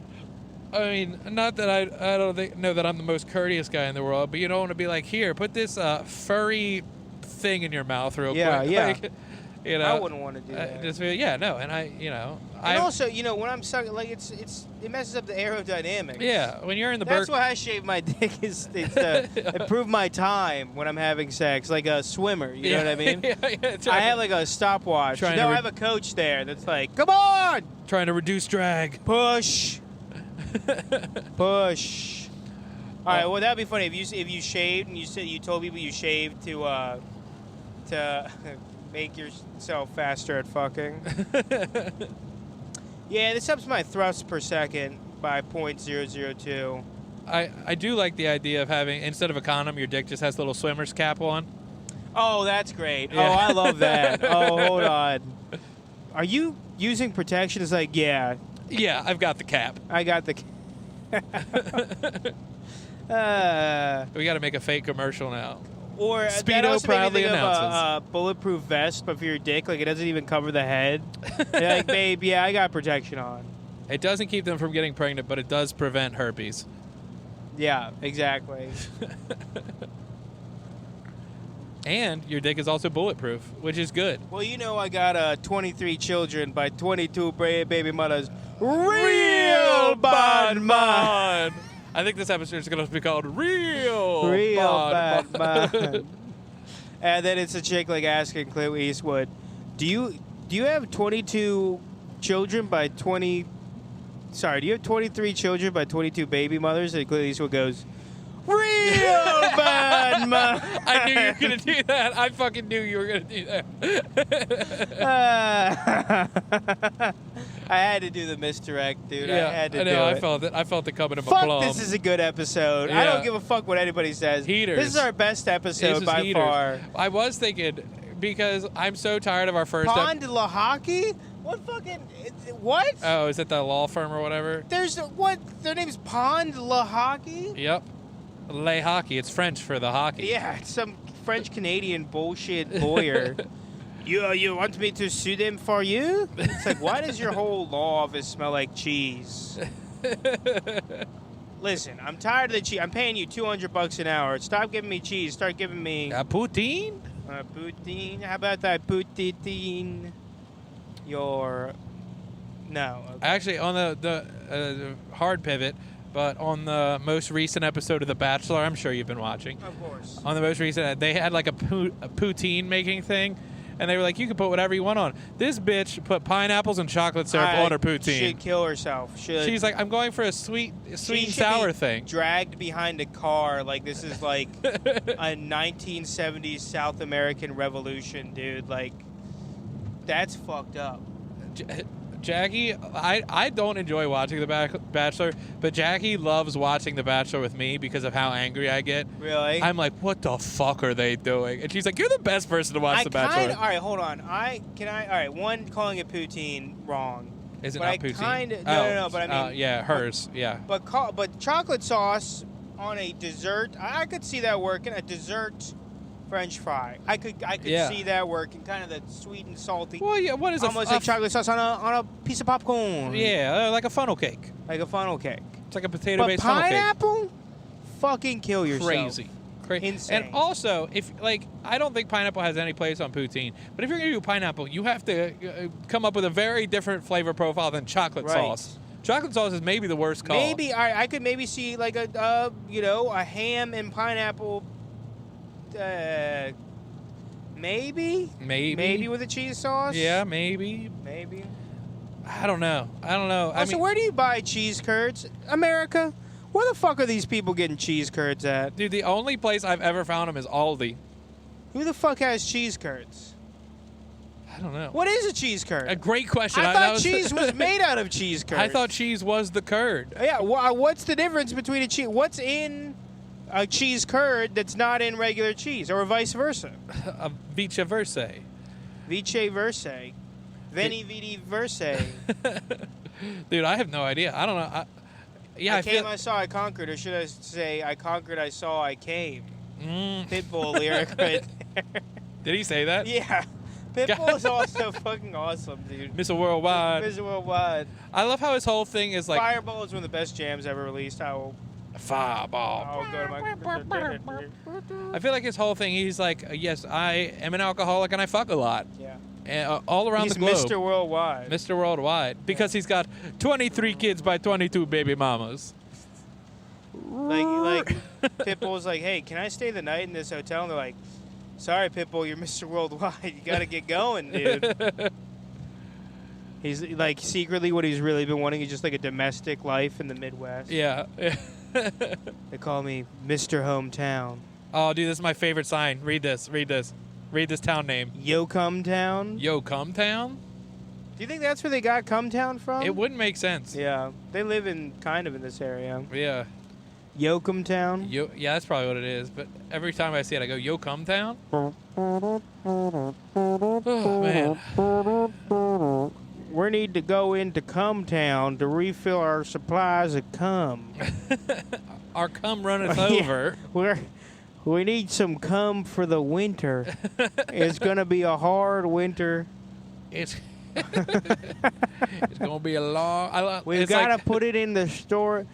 S2: I mean, not that I don't know that I'm the most courteous guy in the world, but you don't want to be like, here, put this furry thing in your mouth real quick.
S1: Yeah.
S2: Like, you know,
S1: I wouldn't want to do that.
S2: And
S1: also, when I'm sucking, like it messes up the aerodynamics.
S2: Yeah, when you're in the
S1: That's why I shave my dick is to improve my time when I'm having sex, like a swimmer. You know what I mean? I have like a stopwatch. I have a coach there that's like, come on,
S2: trying to reduce drag.
S1: Push. Push. All right. Well, that'd be funny if you shaved and you told people you shaved to make yourself faster at fucking. Yeah, this ups my thrust per second by 0.002.
S2: I do like the idea of having, instead of a condom, your dick just has a little swimmer's cap on.
S1: Oh, that's great.
S2: Yeah.
S1: Oh, I love that. Oh, hold on. Are you using protection? It's like, yeah.
S2: Yeah, I've got the cap.
S1: I got the
S2: We got to make a fake commercial now.
S1: Or
S2: Speedo
S1: that also
S2: proudly
S1: made me think of
S2: announces.
S1: a bulletproof vest, but for your dick, like it doesn't even cover the head. You're like, babe, yeah, I got protection on.
S2: It doesn't keep them from getting pregnant, but it does prevent herpes.
S1: Yeah, exactly.
S2: And your dick is also bulletproof, which is good.
S1: Well, I got 23 children by 22 baby mothers. Real bad man.
S2: I think this episode is going to be called Real
S1: Bad Man. And then it's a chick like asking Clint Eastwood, do you have 22 children by 20... Sorry, do you have 23 children by 22 baby mothers? And Clint Eastwood goes, Real bad man.
S2: I knew you were going to do that. I fucking knew you were going to do
S1: that. I had to do the misdirect, dude.
S2: Yeah,
S1: I had to
S2: I know,
S1: do it.
S2: I felt it coming in my
S1: Fuck,
S2: plum.
S1: this is a good episode.
S2: Yeah.
S1: I don't give a fuck what anybody says.
S2: Heaters.
S1: This is our best episode by
S2: heaters.
S1: far.
S2: I was thinking, because I'm so tired of our first...
S1: Pond Lahaki? What fucking... What?
S2: Oh, is it the law firm or whatever?
S1: What? Their name's Pond Lahaki?
S2: Yep. Le hockey. It's French for the hockey.
S1: Yeah, it's some French-Canadian bullshit lawyer. You want me to sue them for you? It's like, why does your whole law office smell like cheese? Listen, I'm tired of the cheese. I'm paying you $200 an hour. Stop giving me cheese. Start giving me...
S2: poutine?
S1: Poutine. How about that poutine? No. Okay.
S2: Actually, on the hard pivot, but on the most recent episode of The Bachelor, I'm sure you've been watching.
S1: Of course.
S2: On the most recent, they had like a poutine making thing, and they were like, you can put whatever you want on. This bitch put pineapples and chocolate syrup on her poutine.
S1: Should kill herself.
S2: She's like, I'm going for a sweet and sour thing.
S1: Dragged behind a car like this is like a 1970s South American revolution, dude. Like, that's fucked up.
S2: Jackie, I don't enjoy watching The Bachelor, but Jackie loves watching The Bachelor with me because of how angry I get.
S1: Really?
S2: I'm like, what the fuck are they doing? And she's like, you're the best person to watch The Bachelor.
S1: All right, hold on. All right, one, calling it poutine, wrong.
S2: Is it
S1: but
S2: not poutine?
S1: No, but I mean...
S2: yeah, hers, yeah.
S1: But chocolate sauce on a dessert, I could see that working. A dessert... French fry. I could see that working, kind of the sweet and salty.
S2: Well, yeah. What is
S1: almost like chocolate sauce on a piece of popcorn?
S2: Yeah, like a funnel cake.
S1: Like a funnel cake.
S2: It's like a potato-based funnel cake.
S1: Pineapple? Fucking kill yourself.
S2: Crazy.
S1: Insane.
S2: And also, I don't think pineapple has any place on poutine. But if you're gonna do pineapple, you have to come up with a very different flavor profile than chocolate sauce. Chocolate sauce is maybe the worst call.
S1: Maybe I could maybe see like a ham and pineapple. Maybe with a cheese sauce.
S2: Yeah, maybe. I don't know.
S1: Also, where do you buy cheese curds? America. Where the fuck are these people getting cheese curds at?
S2: Dude, the only place I've ever found them is Aldi.
S1: Who the fuck has cheese curds?
S2: I don't know.
S1: What is a cheese curd?
S2: A great question.
S1: I thought cheese was made out of cheese curds.
S2: I thought cheese was the curd.
S1: Yeah. What's the difference between a cheese? What's in a cheese curd that's not in regular cheese, or vice versa?
S2: A vice versa.
S1: Vice versa. Veni vidi versa.
S2: Dude, I have no idea. I don't know. Yeah,
S1: I came, I saw, I conquered. Or should I say, I conquered, I saw, I came. Pitbull lyric right there.
S2: Did he say that?
S1: Yeah. Pitbull is also fucking awesome, dude.
S2: Mr. Worldwide.
S1: Mr. Worldwide.
S2: I love how his whole thing is like...
S1: Fireball is one of the best jams ever released.
S2: Fireball.
S1: Go to my...
S2: I feel like his whole thing, he's like, yes, I am an alcoholic and I fuck a lot.
S1: Yeah.
S2: And, all around the globe.
S1: He's Mr. Worldwide.
S2: Mr. Worldwide. Because he's got 23 kids by 22 baby mamas.
S1: Like Pitbull's like, hey, can I stay the night in this hotel? And they're like, sorry, Pitbull, you're Mr. Worldwide. You got to get going, dude. He's like, secretly what he's really been wanting is just like a domestic life in the Midwest.
S2: Yeah.
S1: They call me Mr. Hometown.
S2: Oh, dude, this is my favorite sign. Read this. Read this. Read this town name.
S1: Yo Cumtown?
S2: Yo Cumtown?
S1: Do you think that's where they got Cumtown from?
S2: It wouldn't make sense.
S1: Yeah. They live in kind of in this area.
S2: Yeah.
S1: Yokumtown?
S2: Yeah, that's probably what it is. But every time I see it, I go, Yo Cumtown? Oh, man.
S1: We need to go into Cumtown to refill our supplies of cum.
S2: Our cum runneth over.
S1: We need some cum for the winter. It's going to be a hard winter.
S2: It's going to be a long...
S1: We've got to put it in the store.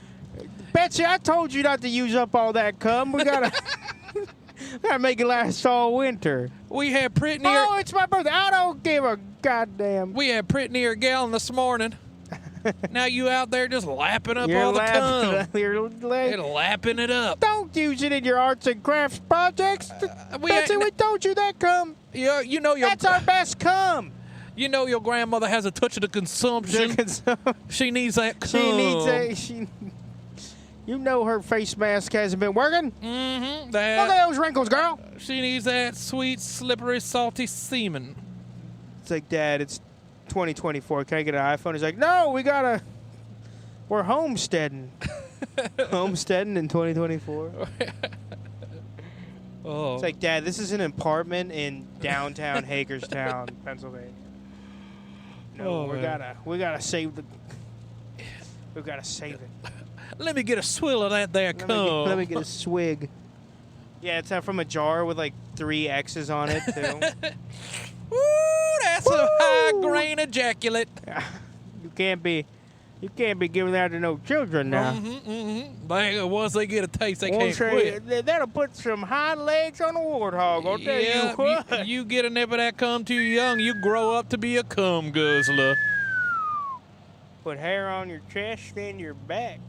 S1: Betsy, I told you not to use up all that cum. We got to make it last all winter.
S2: We had pretty near...
S1: Oh, it's my birthday. I don't give a goddamn...
S2: We had pretty near a gallon this morning. Now you out there just lapping up all the cum. You're lapping it up.
S1: Don't use it in your arts and crafts projects. Betsy, we told you that cum.
S2: You know
S1: That's our best cum.
S2: You know your grandmother has a touch of the consumption. She needs that cum.
S1: She needs that. You know her face mask hasn't been working.
S2: Mm-hmm.
S1: Look at those wrinkles, girl.
S2: She needs that sweet, slippery, salty semen.
S1: It's like, Dad, it's 2024. Can I get an iPhone? He's like, no, we're homesteading. Homesteading in 2024.
S2: Oh.
S1: It's like, Dad, this is an apartment in downtown Hagerstown, Pennsylvania. No, we gotta save the. We gotta save it.
S2: Let me get a swill of that there cum.
S1: Let me get a swig. Yeah, it's from a jar with like 3 X's on it too.
S2: Woo, that's a high grain ejaculate.
S1: You can't be giving that to no children now.
S2: Once they get a taste, they can't quit.
S1: That'll put some hind legs on a warthog. I'll tell you what.
S2: You get a nip of that cum too young, you grow up to be a cum guzzler.
S1: Put hair on your chest and your back.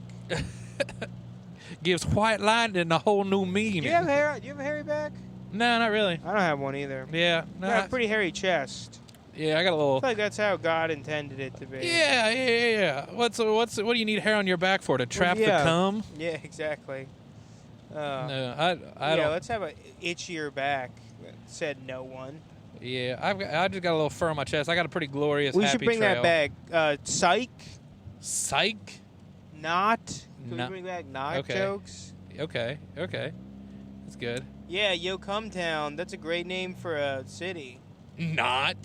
S2: Gives white lightning a whole new meaning.
S1: Do you have hair? Do you have a hairy back?
S2: No, not really.
S1: I don't have one either.
S2: Yeah.
S1: No, I have a pretty hairy chest.
S2: Yeah, I got a little.
S1: I feel like that's how God intended it to be.
S2: Yeah. What do you need hair on your back for? To trap the cum?
S1: Yeah, exactly.
S2: No, I don't.
S1: Yeah, let's have a itchier back. Said no one.
S2: Yeah, I just got a little fur on my chest. I got a pretty glorious.
S1: We
S2: happy
S1: should bring
S2: trail.
S1: that back. Psych.
S2: Psych.
S1: Not. Can we bring back not jokes?
S2: Okay. That's good.
S1: Yeah, Yo Cumtown. That's a great name for a city.
S2: Not.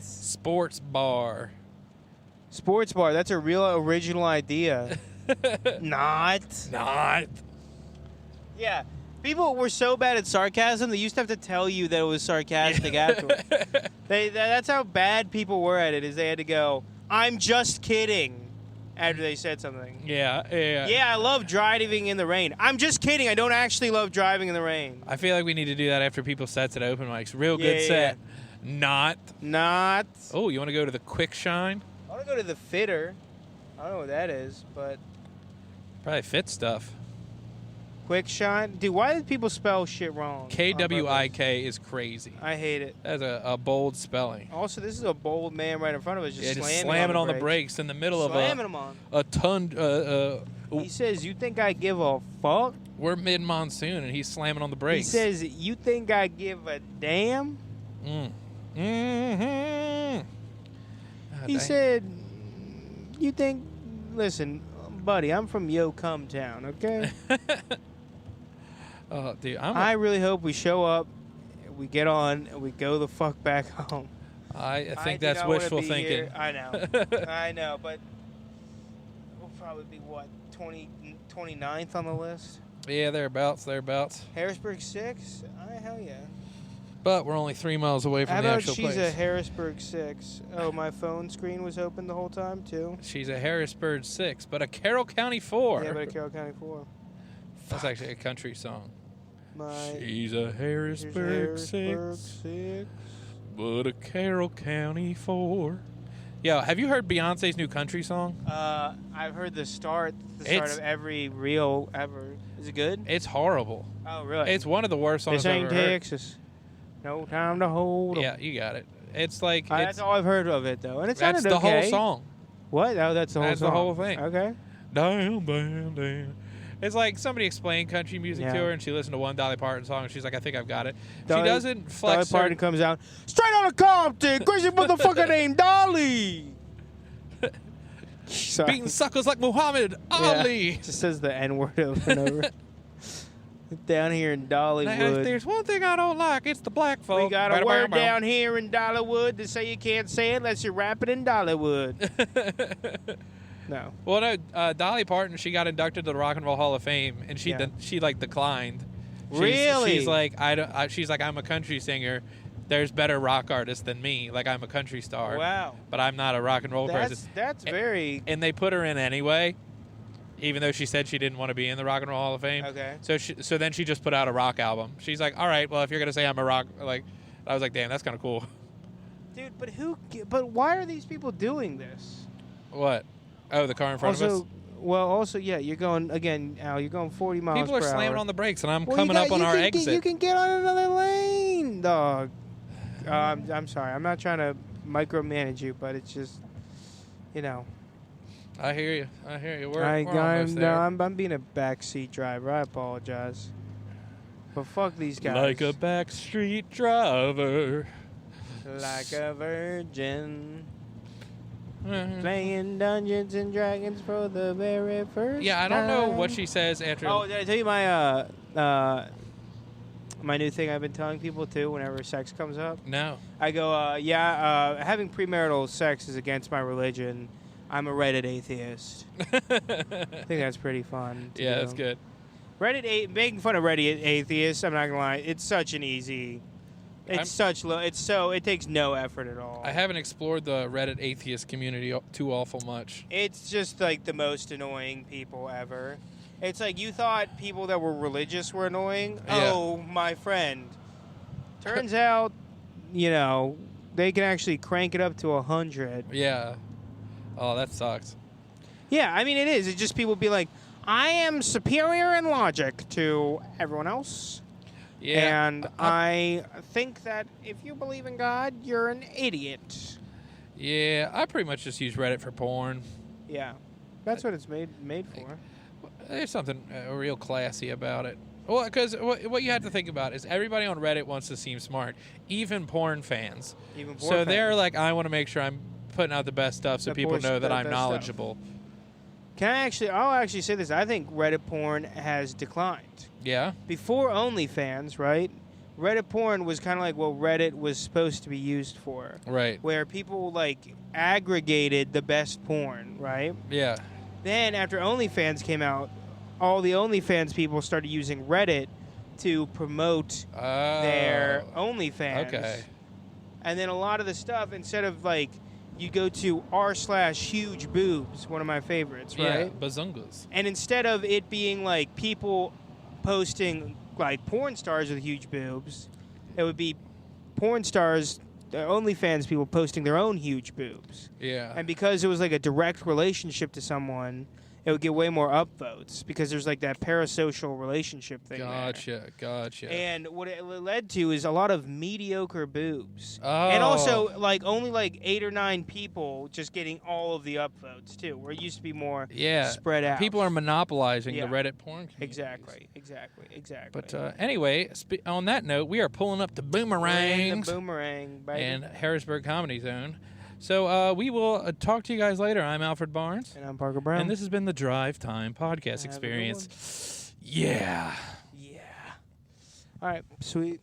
S2: Sports bar.
S1: Sports bar. That's a real original idea. Not. Yeah. People were so bad at sarcasm, they used to have to tell you that it was sarcastic afterwards. That's how bad people were at it, is they had to go, I'm just kidding, after they said something.
S2: Yeah.
S1: Yeah, I love driving in the rain. I'm just kidding. I don't actually love driving in the rain.
S2: I feel like we need to do that after people's sets at open mics. Real good set.
S1: Yeah. Not.
S2: Oh, you want to go to the Quick Shine?
S1: I want to go to the Fitter. I don't know what that is, but...
S2: Probably fit stuff.
S1: Quick Shine? Dude, why did people spell shit wrong?
S2: KWIK is crazy.
S1: I hate it.
S2: That's a bold spelling.
S1: Also, this is a bold man right in front of us just
S2: slamming on the brakes in the middle of a ton.
S1: He says, you think I give a fuck?
S2: We're mid-monsoon, and he's slamming on the brakes.
S1: He says, you think I give a damn? He said, you think, listen, buddy, I'm from Yo Cumtown, okay?
S2: Oh, dude,
S1: I really hope we show up, we get on, and we go the fuck back home.
S2: I think that's wishful thinking.
S1: I know, but we'll probably be, what, 29th on the list.
S2: Yeah, thereabouts.
S1: Harrisburg 6? Hell yeah.
S2: But we're only 3 miles away from the actual place.
S1: She's a Harrisburg 6? Oh, my phone screen was open the whole time, too?
S2: She's a Harrisburg 6, but a Carroll County 4.
S1: Yeah, but a Carroll County 4.
S2: That's actually a country song. She's
S1: a
S2: a Harrisburg 6, but a Carroll County 4. Yo, have you heard Beyonce's new country song?
S1: I've heard the start of every reel ever. Is it good?
S2: It's horrible.
S1: Oh, really?
S2: It's one of the worst songs
S1: This
S2: I've
S1: ain't
S2: ever heard.
S1: Texas. No time to hold 'em.
S2: Yeah, you got it. It's like...
S1: that's all I've heard of it, though. And it sounded
S2: That's the
S1: okay.
S2: whole song.
S1: What? Oh, that's the whole
S2: That's
S1: song.
S2: the whole thing.
S1: Okay.
S2: Down, down, down. It's like somebody explained country music to her, and she listened to one Dolly Parton song, and she's like, I think I've got it. She doesn't flex...
S1: Dolly Parton comes out, straight out of Compton, crazy motherfucker named Dolly.
S2: Beating suckers like Muhammad Ali.
S1: Just says the N-word over and over. Down here in Dollywood.
S2: Now, if there's one thing I don't like, it's the black folk.
S1: We got a word down here in Dollywood to say you can't say it unless you're rapping in Dollywood. No.
S2: Well, no. Dolly Parton, she got inducted to the Rock and Roll Hall of Fame, and she declined.
S1: Really?
S2: She's like, I'm a country singer. There's better rock artists than me. Like, I'm a country star.
S1: Wow.
S2: But I'm not a rock and roll person.
S1: That's very...
S2: And they put her in anyway, even though she said she didn't want to be in the Rock and Roll Hall of Fame.
S1: Okay.
S2: So then she just put out a rock album. She's like, all right, well, if you're going to say I'm a rock... Like, I was like, damn, that's kind of cool.
S1: Dude, but why are these people doing this?
S2: What? Oh, the car in front of us?
S1: Well, also, yeah, you're going, again, Al, you're going 40 miles per hour.
S2: People are slamming on the brakes, and I'm coming up on our exit.
S1: You can get on another lane, dog. I'm sorry. I'm not trying to micromanage you, but it's just, you know.
S2: I hear you. We're almost there.
S1: No, I'm being a backseat driver. I apologize. But fuck these guys.
S2: Like a backstreet driver.
S1: Like a virgin. Playing Dungeons and Dragons for the very first time.
S2: Yeah, I don't know what she says after.
S1: Oh, did I tell you my new thing I've been telling people too whenever sex comes up?
S2: No.
S1: I go, having premarital sex is against my religion. I'm a Reddit atheist. I think that's pretty fun.
S2: Yeah, that's good.
S1: Making fun of Reddit atheists, I'm not gonna lie, it's such an easy. It takes no effort at all.
S2: I haven't explored the Reddit atheist community too awful much.
S1: It's just like the most annoying people ever. It's like you thought people that were religious were annoying. Yeah. Oh, my friend. Turns out, they can actually crank it up to 100.
S2: Yeah. Oh, that sucks.
S1: Yeah, I mean, it is. It's just people be like, I am superior in logic to everyone else.
S2: Yeah.
S1: And I think that if you believe in God, you're an idiot.
S2: Yeah, I pretty much just use Reddit for porn.
S1: Yeah. That's what it's made for.
S2: There's something real classy about it. Well, because what you have to think about is everybody on Reddit wants to seem smart, even porn fans. So they're like, I want to make sure I'm putting out the best stuff so people know that I'm knowledgeable.
S1: I'll actually say this. I think Reddit porn has declined.
S2: Yeah?
S1: Before OnlyFans, right? Reddit porn was kind of like what Reddit was supposed to be used for.
S2: Right.
S1: Where people, aggregated the best porn, right?
S2: Yeah.
S1: Then, after OnlyFans came out, all the OnlyFans people started using Reddit to promote their OnlyFans.
S2: Okay.
S1: And then a lot of the stuff, instead of, you go to r/huge boobs, one of my favorites, right?
S2: Yeah, bazungas.
S1: And instead of it being people posting porn stars with huge boobs, it would be porn stars, OnlyFans people posting their own huge boobs.
S2: Yeah.
S1: And because it was a direct relationship to someone, it would get way more upvotes because there's that parasocial relationship thing.
S2: Gotcha.
S1: And what it led to is a lot of mediocre boobs.
S2: Oh.
S1: And also only 8 or 9 people just getting all of the upvotes too, where it used to be more spread out.
S2: People are monopolizing the Reddit porn community.
S1: Exactly.
S2: But anyway, on that note, we are pulling up the boomerangs.
S1: The boomerang, baby.
S2: And Harrisburg Comedy Zone. So we will talk to you guys later. I'm Alfred Barnes.
S1: And I'm Parker Brown.
S2: And this has been the Drive Time Podcast Experience. Yeah.
S1: All right, sweet.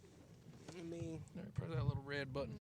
S1: Let me
S2: press that little red button.